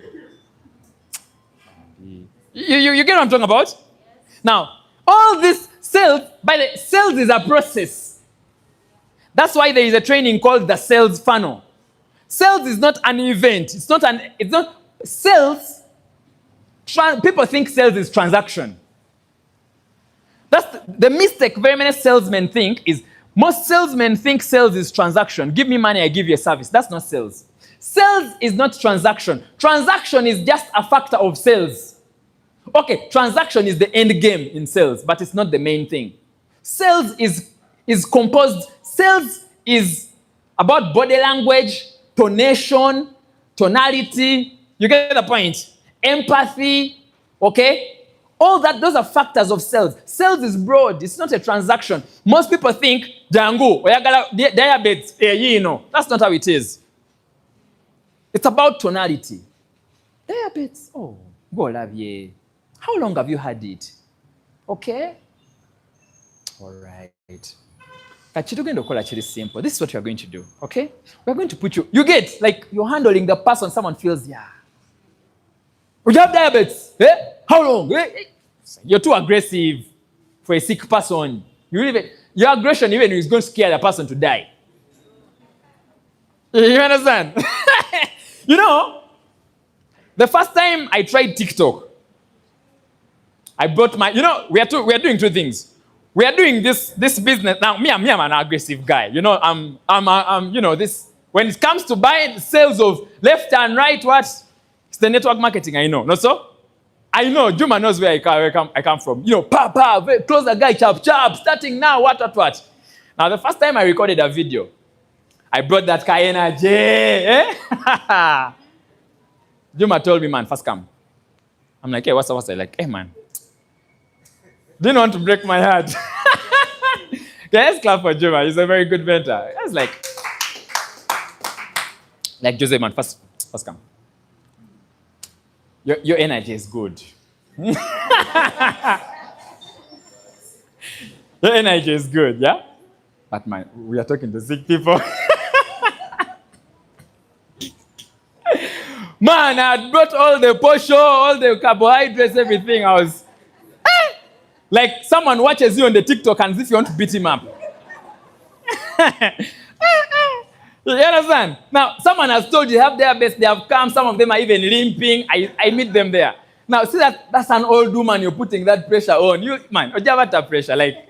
Speaker 1: You get what I'm talking about? Now, all this sales, sales is a process. That's why there is a training called the sales funnel. Sales is not an event. It's not sales. People think sales is transaction. That's the mistake very many salesmen think is, most salesmen think sales is transaction. Give me money, I give you a service. That's not sales. Sales is not transaction. Transaction is just a factor of sales. Okay, transaction is the end game in sales, but it's not the main thing. Sales is composed. Sales is about body language, tonation, tonality. You get the point? Empathy, okay? All that, those are factors of sales. Sales is broad. It's not a transaction. Most people think, Jangu, diabetes, that's not how it is. It's about tonality. Diabetes, oh, go love ye. How long have you had it? Okay? All right. It's simple. This is what you're going to do, okay? We're going to put you get, like, you're handling the person, someone feels, yeah. You have diabetes? Eh? How long? Eh? You're too aggressive for a sick person. Your aggression even is going to scare the person to die. You understand? The first time I tried TikTok, I brought my, we are doing two things. We are doing this business. Now, I'm an aggressive guy. I'm this, when it comes to buying sales of left and right, it's the network marketing, I know. Not so? I know, Juma knows where I come from. Close the guy, chop, starting now, what. Now, the first time I recorded a video, I brought that guy energy. Eh? Juma told me, man, first come. I'm like, hey, what's up? Like, hey, man. Didn't want to break my heart. Okay, let's clap for Juma. He's a very good mentor. I was like Jose, man, first come. Your energy is good. Your energy is good, yeah? But man, we are talking to sick people. Man, I had brought all the posho, all the carbohydrates, everything. I was like someone watches you on the TikTok and as if you want to beat him up. You understand? Now, someone has told you have their best, they have come, some of them are even limping. I meet them there. Now, see that's an old woman you're putting that pressure on. You, man, Ojavata pressure, like,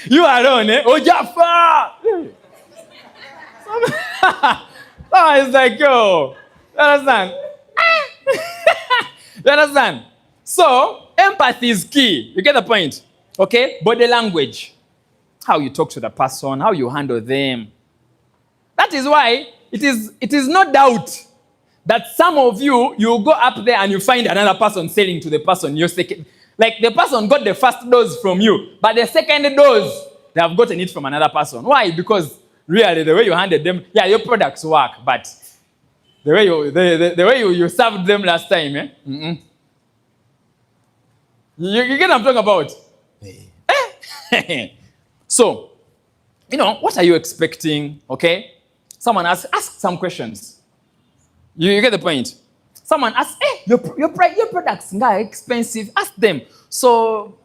Speaker 1: you alone, eh? Ojafa! Oh, it's like, yo, you understand? You understand? So, empathy is key. You get the point? Okay? Body language. How you talk to the person, how you handle them. That is why it is no doubt that some of you go up there and you find another person selling to the person you're second. Like the person got the first dose from you, but the second dose, they have gotten it from another person. Why? Because really the way you handed them, yeah, your products work, but the way you served them last time, eh? Mm-mm. You get what I'm talking about? So, what are you expecting? Okay? Someone ask some questions. You get the point? Someone asks, your products are expensive. Ask them. So,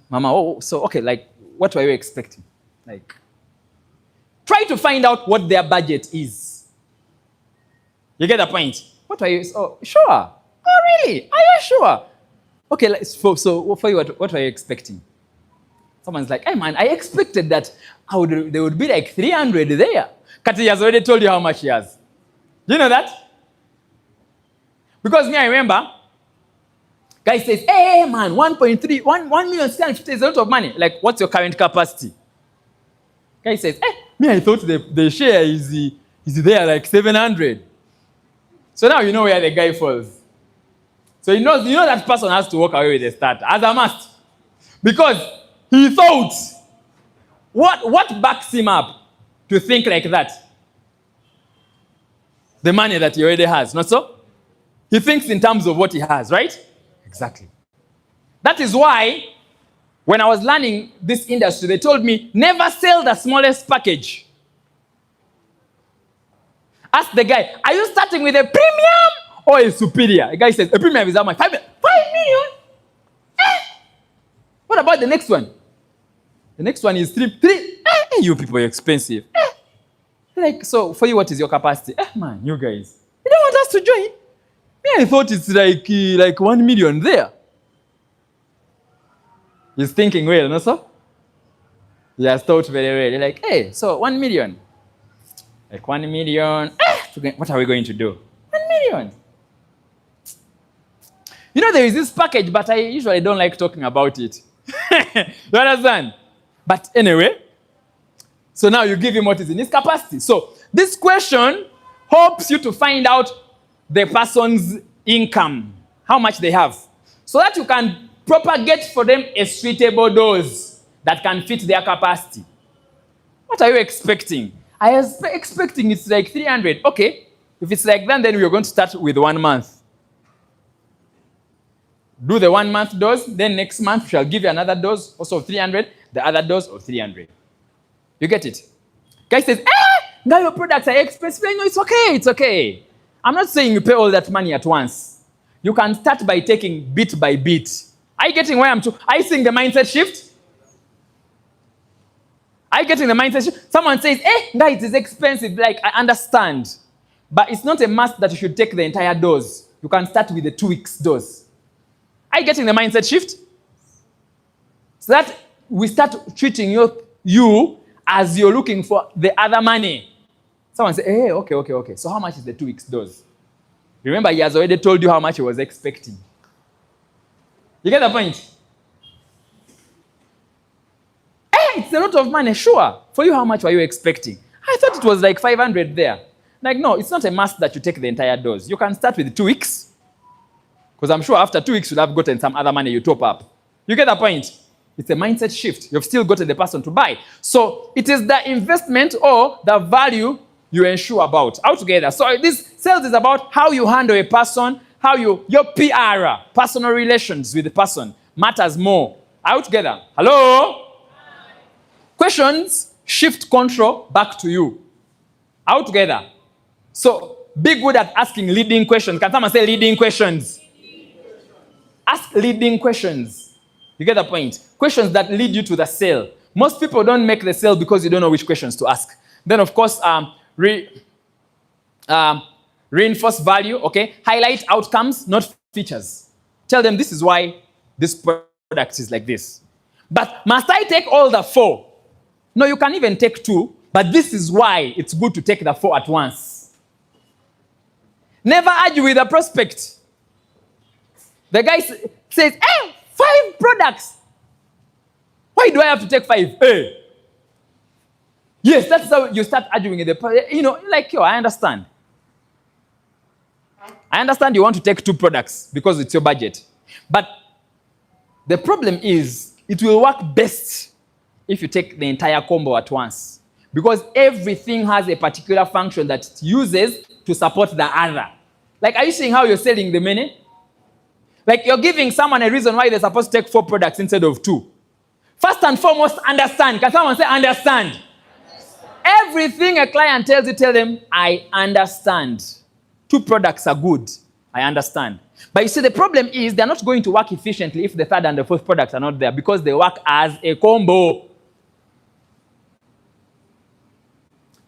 Speaker 1: Mama, okay, like, what were you expecting? Like, try to find out what their budget is. You get the point? What are you? Oh, sure. Oh, really? Are you sure? Okay, so for you, what were you expecting? Someone's like, hey, man, I expected that there would be like 300 there. Kati has already told you how much he has. Do you know that? Because I remember, guy says, hey, man, 1.3, 1 million is a lot of money. Like, what's your current capacity? Guy says, I thought the share is there like 700. So now you know where the guy falls. So you know that person has to walk away with the starter, as a must. Because he thought, what backs him up to think like that? The money that he already has, not so? He thinks in terms of what he has, right? Exactly. That is why, when I was learning this industry, they told me, never sell the smallest package. Ask the guy, are you starting with a premium or a superior? The guy says, a premium is how much? 5 million. 5 million? What about the next one? The next one is 3. You people are expensive. Like, so for you, what is your capacity? Man, you guys, you don't want us to join? Me, I thought it's like 1 million there. He's thinking well, no, sir? He has thought very well. Like, hey, so 1 million. Like 1 million. What are we going to do? 1 million. You know, there is this package, but I usually don't like talking about it. You understand? But anyway, so now you give him what is in his capacity. So this question helps you to find out the person's income, how much they have, so that you can propagate for them a suitable dose that can fit their capacity. What are you expecting? I was expecting it's like 300. Okay, if it's like that, then we're going to start with 1 month. Do the 1 month dose, then next month we shall give you another dose, also of 300, the other dose of 300. You get it? Guy says, now your products are expensive. No, it's okay, it's okay. I'm not saying you pay all that money at once. You can start by taking bit by bit. Are you getting where I'm to? Are you seeing the mindset shift? Are you getting the mindset shift? Someone says, guy, it is expensive. Like, I understand. But it's not a must that you should take the entire dose. You can start with the 2 weeks dose. Are you getting the mindset shift? So that we start treating you as you're looking for the other money. Someone say, okay. So how much is the 2 weeks dose? Remember, he has already told you how much he was expecting. You get the point? It's a lot of money, sure. For you, how much were you expecting? I thought it was like 500 there. Like, no, it's not a must that you take the entire dose. You can start with 2 weeks. Because I'm sure after 2 weeks, you'll have gotten some other money you top up. You get the point? It's a mindset shift. You've still gotten the person to buy. So it is the investment or the value you ensure about altogether. So this sales is about how you handle a person, how your PR, personal relations with the person, matters more. Altogether. Hello? Hi. Questions shift control back to you. Altogether. So be good at asking leading questions. Can someone say leading questions? Ask leading questions. You get the point? Questions that lead you to the sale. Most people don't make the sale because you don't know which questions to ask. Then, of course, reinforce value, okay? Highlight outcomes, not features. Tell them this is why this product is like this. But must I take all the 4? No, you can even take 2, but this is why it's good to take the 4 at once. Never argue with a prospect. The guy says, 5 products. Why do I have to take 5? Yes, that's how you start arguing with the, I understand. I understand you want to take 2 products because it's your budget. But the problem is, it will work best if you take the entire combo at once. Because everything has a particular function that it uses to support the other. Like, are you seeing how you're selling the many? Like, you're giving someone a reason why they're supposed to take 4 products instead of 2. First and foremost, understand. Can someone say understand? Everything a client tells you, tell them, I understand. 2 products are good. I understand. But you see, the problem is they're not going to work efficiently if the 3rd and the 4th products are not there because they work as a combo.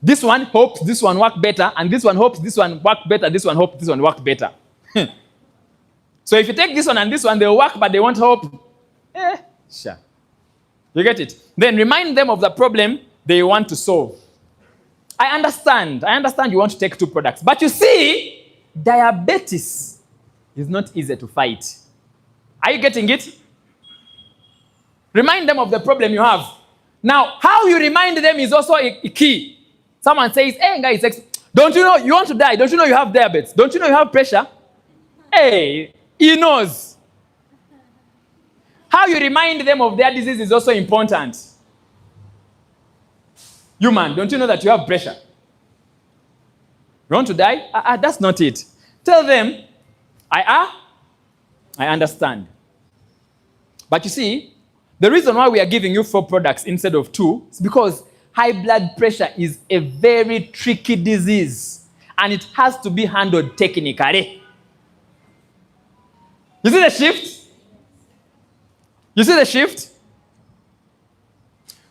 Speaker 1: This one hopes this one work better, and this one hopes this one work better, this one hopes this one work better. So if you take this one and this one, they'll work, but they won't hope. Sure. You get it? Then remind them of the problem they want to solve. I understand you want to take 2 products. But you see, diabetes is not easy to fight. Are you getting it? Remind them of the problem you have. Now, how you remind them is also a key. Someone says, guys, don't you know you want to die? Don't you know you have diabetes? Don't you know you have pressure? He knows. How you remind them of their disease is also important. You man, don't you know that you have pressure? You want to die? That's not it. Tell them, I understand. But you see, the reason why we are giving you 4 products instead of 2 is because high blood pressure is a very tricky disease. and it has to be handled technically. You see the shift? You see the shift?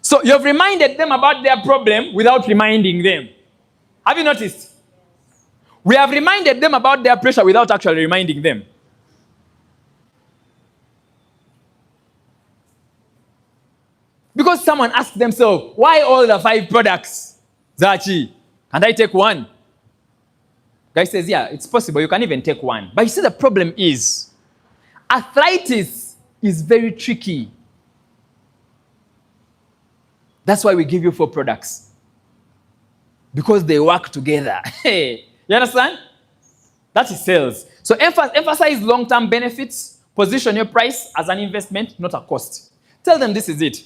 Speaker 1: So you've reminded them about their problem without reminding them. Have you noticed? We have reminded them about their pressure without actually reminding them. Because someone asked themselves, why all the 5 products? Zachi, can I take one? Guy says, yeah, it's possible. You can even take one. But you see, the problem is, arthritis is very tricky. That's why we give you 4 products. Because they work together. Hey, you understand? That is sales. So emphasize long-term benefits. Position your price as an investment, not a cost. Tell them this is it.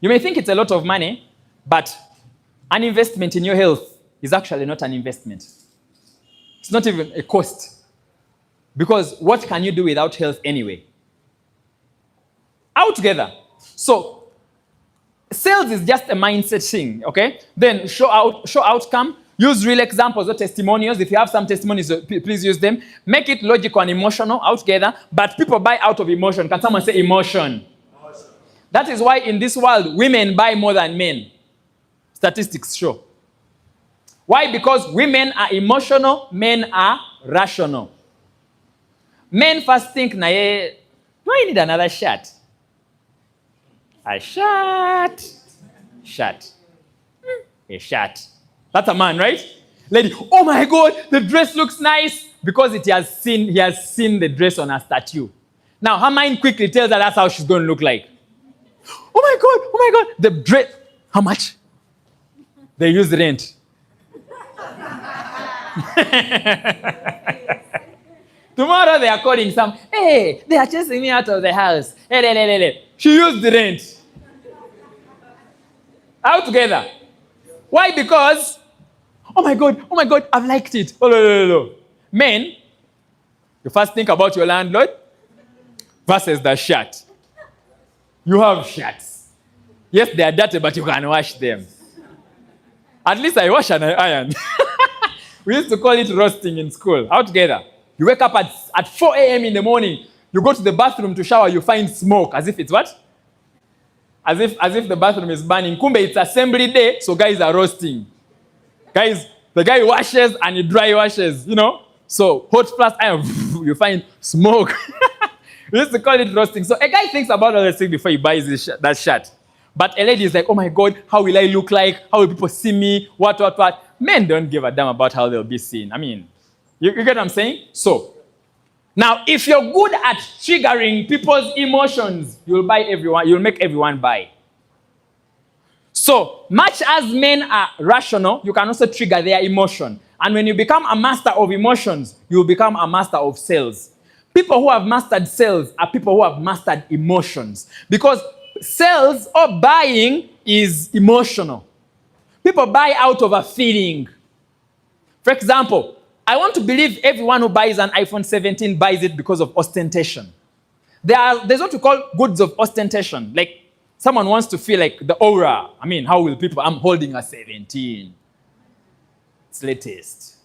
Speaker 1: You may think it's a lot of money, but an investment in your health is actually not an investment. It's not even a cost. Because what can you do without health anyway? Out together. So sales is just a mindset thing, okay? Then show outcome. Use real examples or testimonials. If you have some testimonials, please use them. Make it logical and emotional out together. But people buy out of emotion. Can someone say emotion? That is why in this world, women buy more than men. Statistics show. Why? Because women are emotional, men are rational. Men first think, do I need another shirt? A shirt. Shirt. A shirt. That's a man, right? Lady, oh my God, the dress looks nice. Because he has seen the dress on a statue. Now, her mind quickly tells her that's how she's going to look like. Oh my God, the dress. How much? They use rent. Tomorrow they are calling some, hey, they are chasing me out of the house. Hey. She used the rent. Out together. Why? Because, oh my God, I've liked it. Oh, no. Men, you first think about your landlord versus the shirt. You have shirts. Yes, they are dirty, but you can wash them. At least I wash and I iron. We used to call it roasting in school. Out together. You wake up at 4 a.m. in the morning. You go to the bathroom to shower. You find smoke. As if it's what? As if the bathroom is burning. Kumbe, it's assembly day, so guys are roasting. Guys, the guy washes and he dry washes, you know? So hot plus iron, you find smoke. We used to call it roasting. So a guy thinks about all the things before he buys that shirt. But a lady is like, oh my God, how will I look like? How will people see me? What? Men don't give a damn about how they'll be seen. I mean, you get what I'm saying? So, now if you're good at triggering people's emotions, you'll make everyone buy. So, much as men are rational, you can also trigger their emotion. And when you become a master of emotions, you'll become a master of sales. People who have mastered sales are people who have mastered emotions. Because sales or buying is emotional. People buy out of a feeling. For example, I want to believe everyone who buys an iPhone 17 buys it because of ostentation. There's what we call goods of ostentation. Like someone wants to feel like the aura. I mean, how will people, I'm holding a 17. It's latest.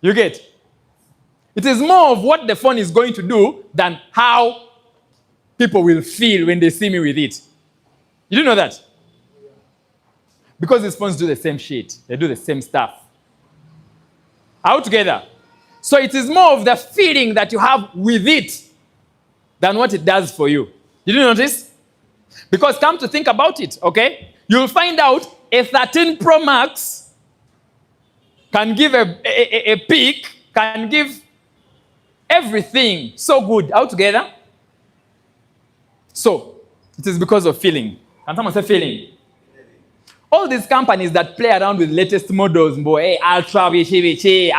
Speaker 1: You get? It is more of what the phone is going to do than how people will feel when they see me with it. You do know that? Because these phones do the same shit. They do the same stuff. Out together. So it is more of the feeling that you have with it than what it does for you. Did you notice? Because come to think about it, okay? You'll find out a 13 Pro Max can give a peak, can give everything so good. Out together. So, it is because of feeling. Can someone say feeling? All these companies that play around with latest models, ultra vici,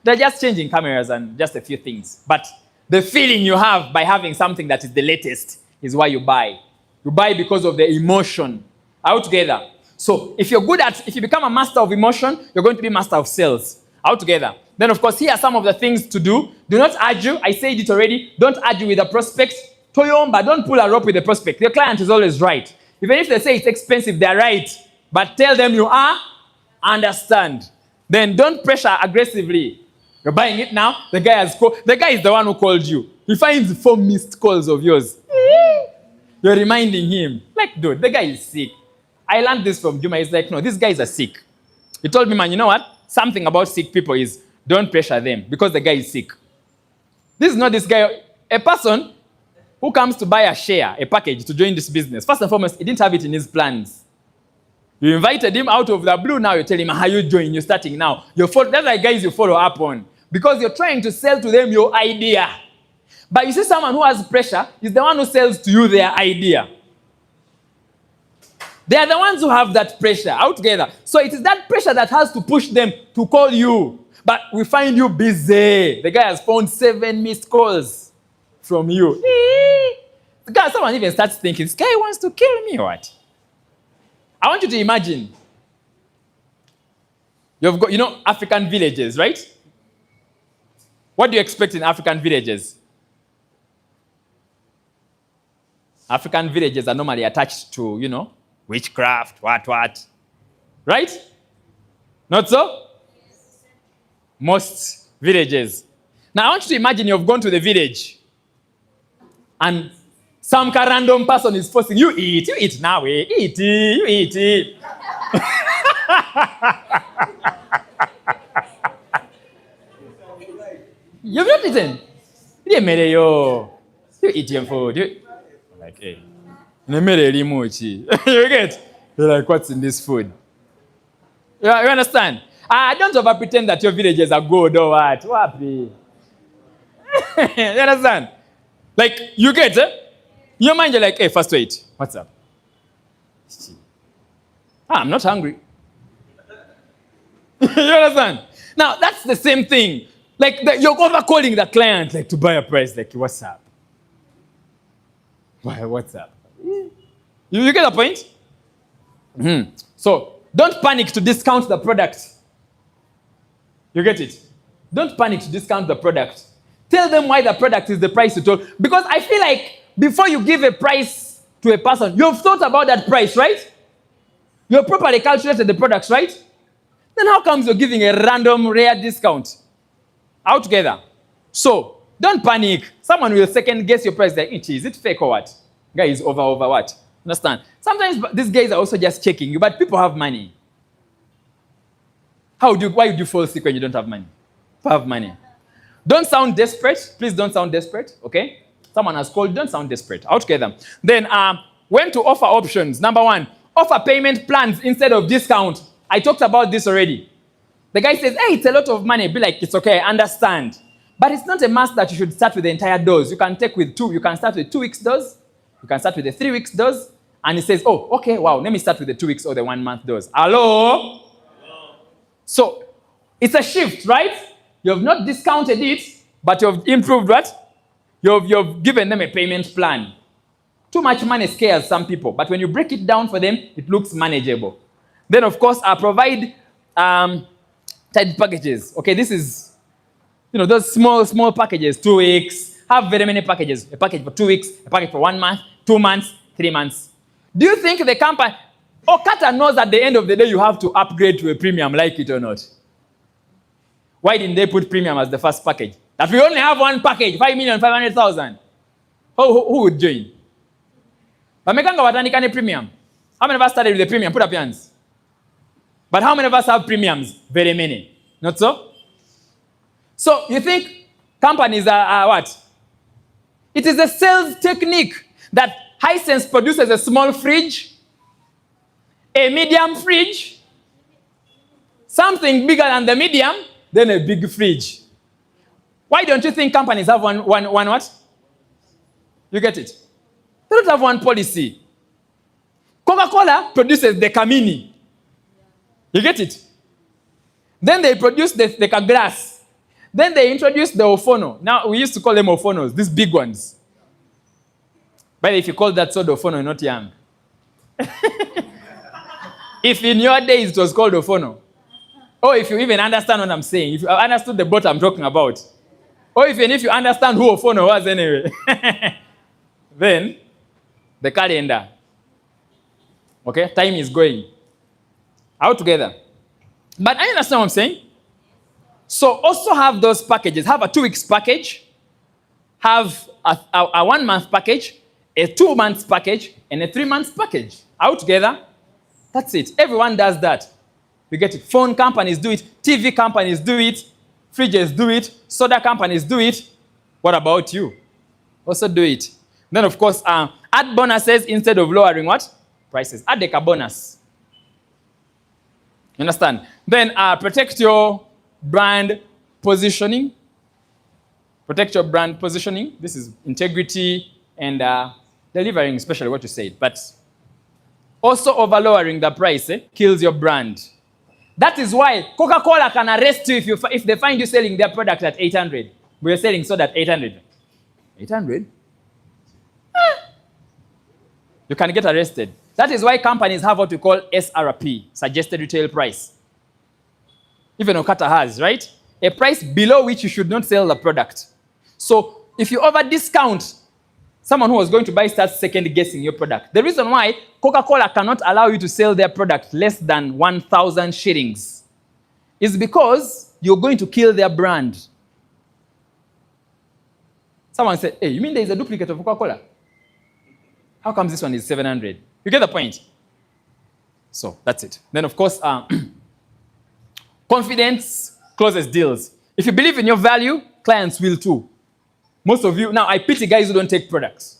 Speaker 1: they're just changing cameras and just a few things. But the feeling you have by having something that is the latest is why you buy. You buy because of the emotion. Out together. So if you become a master of emotion, you're going to be master of sales. Out together. Then of course, here are some of the things to do. Do not argue. I said it already. Don't argue with the prospect. Toyomba, don't pull a rope with the prospect. The client is always right. Even if they say it's expensive, they're right. But tell them you understand. Then don't pressure aggressively. You're buying it now. The guy has called. The guy is the one who called you. He finds 4 missed calls of yours. You're reminding him, like, dude, the guy is sick. I learned this from Juma. He's like, no, these guys are sick. He told me, man, you know what? Something about sick people is don't pressure them because the guy is sick. This is not this guy. A person who comes to buy a share, a package to join this business. First and foremost, he didn't have it in his plans. You invited him out of the blue. Now you tell him how you join. You're starting now. That's like guys you follow up on because you're trying to sell to them your idea. But you see, someone who has pressure is the one who sells to you their idea. They are the ones who have that pressure out together. So it is that pressure that has to push them to call you. But we find you busy. The guy has found 7 missed calls from you. The guy, someone even starts thinking, this guy wants to kill me or what? I want you to imagine. You've got, African villages, right? What do you expect in African villages? African villages are normally attached to, witchcraft, what. Right? Not so? Most villages. Now, I want you to imagine you've gone to the village and some random person is forcing you eat now, eat. You've not eaten. You eat your food. You're like, hey. You get? You're like, what's in this food? You understand? Don't over pretend that your villages are good or what. You understand? Like, you get it? Your mind, you're like, hey, first wait. What's up? I'm not hungry. You understand? Now, that's the same thing. Like, you're over calling the client, like, to buy a price. Like, what's up? What's up? You get the point? Mm-hmm. So, don't panic to discount the product. You get it? Don't panic to discount the product. Tell them why the product is the price you told. Because I feel like before you give a price to a person, you've thought about that price, right? You've properly calculated the products, right? Then how comes you're giving a random rare discount? Out together. So, don't panic. Someone will second guess your price. Like, is it fake or what? Guy is over what? Understand? Sometimes these guys are also just checking you, but people have money. Why would you fall sick when you don't have money? People have money. Don't sound desperate. Please don't sound desperate, okay? Someone has called, don't sound desperate. Out together. Then, when to offer options. Number 1, offer payment plans instead of discount. I talked about this already. The guy says, hey, it's a lot of money. Be like, it's okay, I understand. But it's not a must that you should start with the entire dose. You can take with 2. You can start with 2 weeks dose. You can start with a 3 weeks dose. And he says, oh, okay, wow, let me start with the 2 weeks or the 1 month dose. Hello? So, it's a shift, right? You have not discounted it, but you have improved what? You've given them a payment plan. Too much money scares some people, but when you break it down for them, it looks manageable. Then, of course, I provide tight packages. Okay, this is, those small packages, 2 weeks. Have very many packages. A package for 2 weeks, a package for 1 month, 2 months, 3 months. Do you think the company, OQATA knows at the end of the day you have to upgrade to a premium, like it or not? Why didn't they put premium as the first package? That we only have 1 package, 5,500,000. Who would join? But mekanga watanikane premium. How many of us started with the premium? Put up your hands. But how many of us have premiums? Very many. Not so? So you think companies are what? It is a sales technique that Hisense produces a small fridge, a medium fridge, something bigger than the medium, then a big fridge. Why don't you think companies have one what? You get it? They don't have one policy. Coca-Cola produces the Camini. You get it? Then they produce the glass. Then they introduce the Ofono. Now, we used to call them Ofonos, these big ones. But if you call that soda Ofono, you're not young. If in your days it was called Ofono, or if you even understand what I'm saying, if you understood the boat I'm talking about, or even if you understand who Ofono was anyway, then the calendar. Okay, time is going. Out together. But I understand what I'm saying. So also have those packages. Have a 2 weeks package, have a 1 month package, a 2 months package, and a 3 months package. Altogether, that's it. Everyone does that. You get it. Phone companies do it. TV companies do it. Fridges do it. Soda companies do it. What about you? Also do it. Then, of course, add bonuses instead of lowering what? Prices. Add like a bonus. You understand? Then protect your brand positioning. Protect your brand positioning. This is integrity and delivering, especially what you said. But also over-lowering the price kills your brand. That is why Coca-Cola can arrest you if they find you selling their product at 800. But you're selling soda at 800. 800? You can get arrested. That is why companies have what we call SRP, suggested retail price. Even OQATA has, right? A price below which you should not sell the product. So if you over-discount, someone who was going to buy starts second-guessing your product. The reason why Coca-Cola cannot allow you to sell their product less than 1,000 shillings is because you're going to kill their brand. Someone said, hey, you mean there is a duplicate of Coca-Cola? How come this one is 700? You get the point? So that's it. Then, of course, confidence closes deals. If you believe in your value, clients will too. Most of you, now I pity guys who don't take products.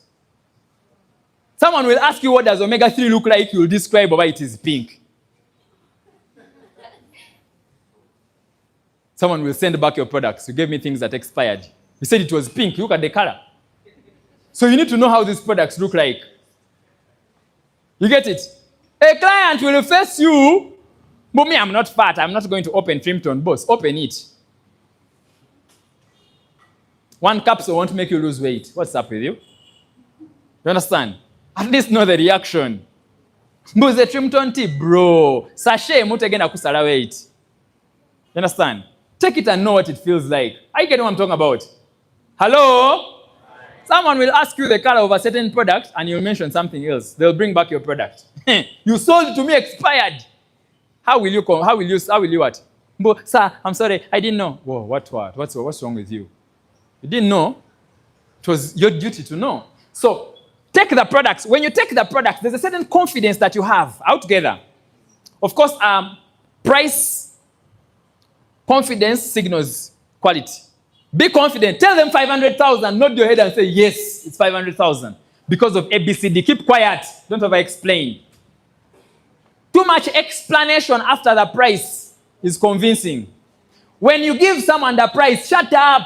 Speaker 1: Someone will ask you what does omega-3 look like, you'll describe why it is pink. Someone will send back your products. You gave me things that expired. You said it was pink, look at the color. So you need to know how these products look like. You get it? A client will face you, but me, I'm not fat. I'm not going to open Trimpton. Boss, open it. 1 capsule won't make you lose weight. What's up with you? You understand? At least know the reaction. Mbuze Trimpton tea, bro. Sachet mutegenda kusala weight. You understand? Take it and know what it feels like. I get what I'm talking about. Hello? Someone will ask you the color of a certain product and you'll mention something else. They'll bring back your product. You sold it to me expired. How will you what? Sir, I'm sorry, I didn't know. Whoa, what's wrong with you? You didn't know. It was your duty to know. So take the products. When you take the products, there's a certain confidence that you have altogether. Of course, price confidence signals quality. Be confident. Tell them 500,000. Nod your head and say, yes, it's 500,000. Because of ABCD. Keep quiet. Don't over-explain. Too much explanation after the price is convincing. When you give someone the price, shut up.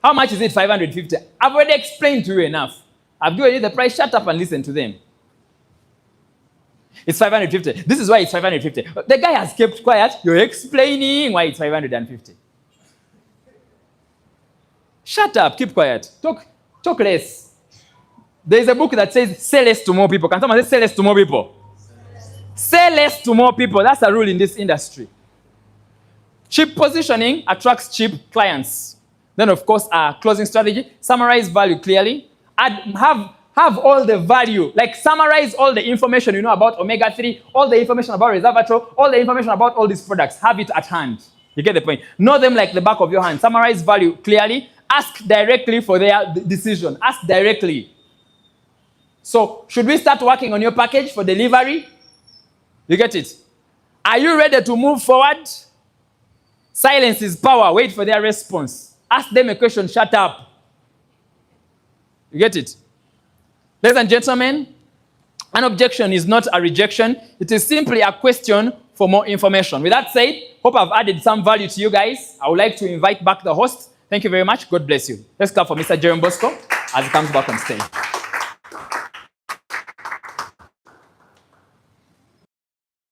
Speaker 1: How much is it? 550. I've already explained to you enough. I've given you the price. Shut up and listen to them. It's 550. This is why it's 550. The guy has kept quiet. You're explaining why it's 550. Shut up. Keep quiet. Talk less. There is a book that says, say less to more people. Can someone say, say less to more people? Say less to more people. That's a rule in this industry. Cheap positioning attracts cheap clients. Then, of course, closing strategy. Summarize value clearly. Have all the value. Like, summarize all the information you know about omega-3, all the information about resveratrol, all the information about all these products. Have it at hand. You get the point? Know them like the back of your hand. Summarize value clearly. Ask directly for their decision. Ask directly. So, should we start working on your package for delivery? You get it? Are you ready to move forward? Silence is power. Wait for their response. Ask them a question. Shut up. You get it? Ladies and gentlemen, an objection is not a rejection. It is simply a question for more information. With that said, hope I've added some value to you guys. I would like to invite back the host. Thank you very much. God bless you. Let's clap for Mr. Jerome Bosco as he comes back on stage.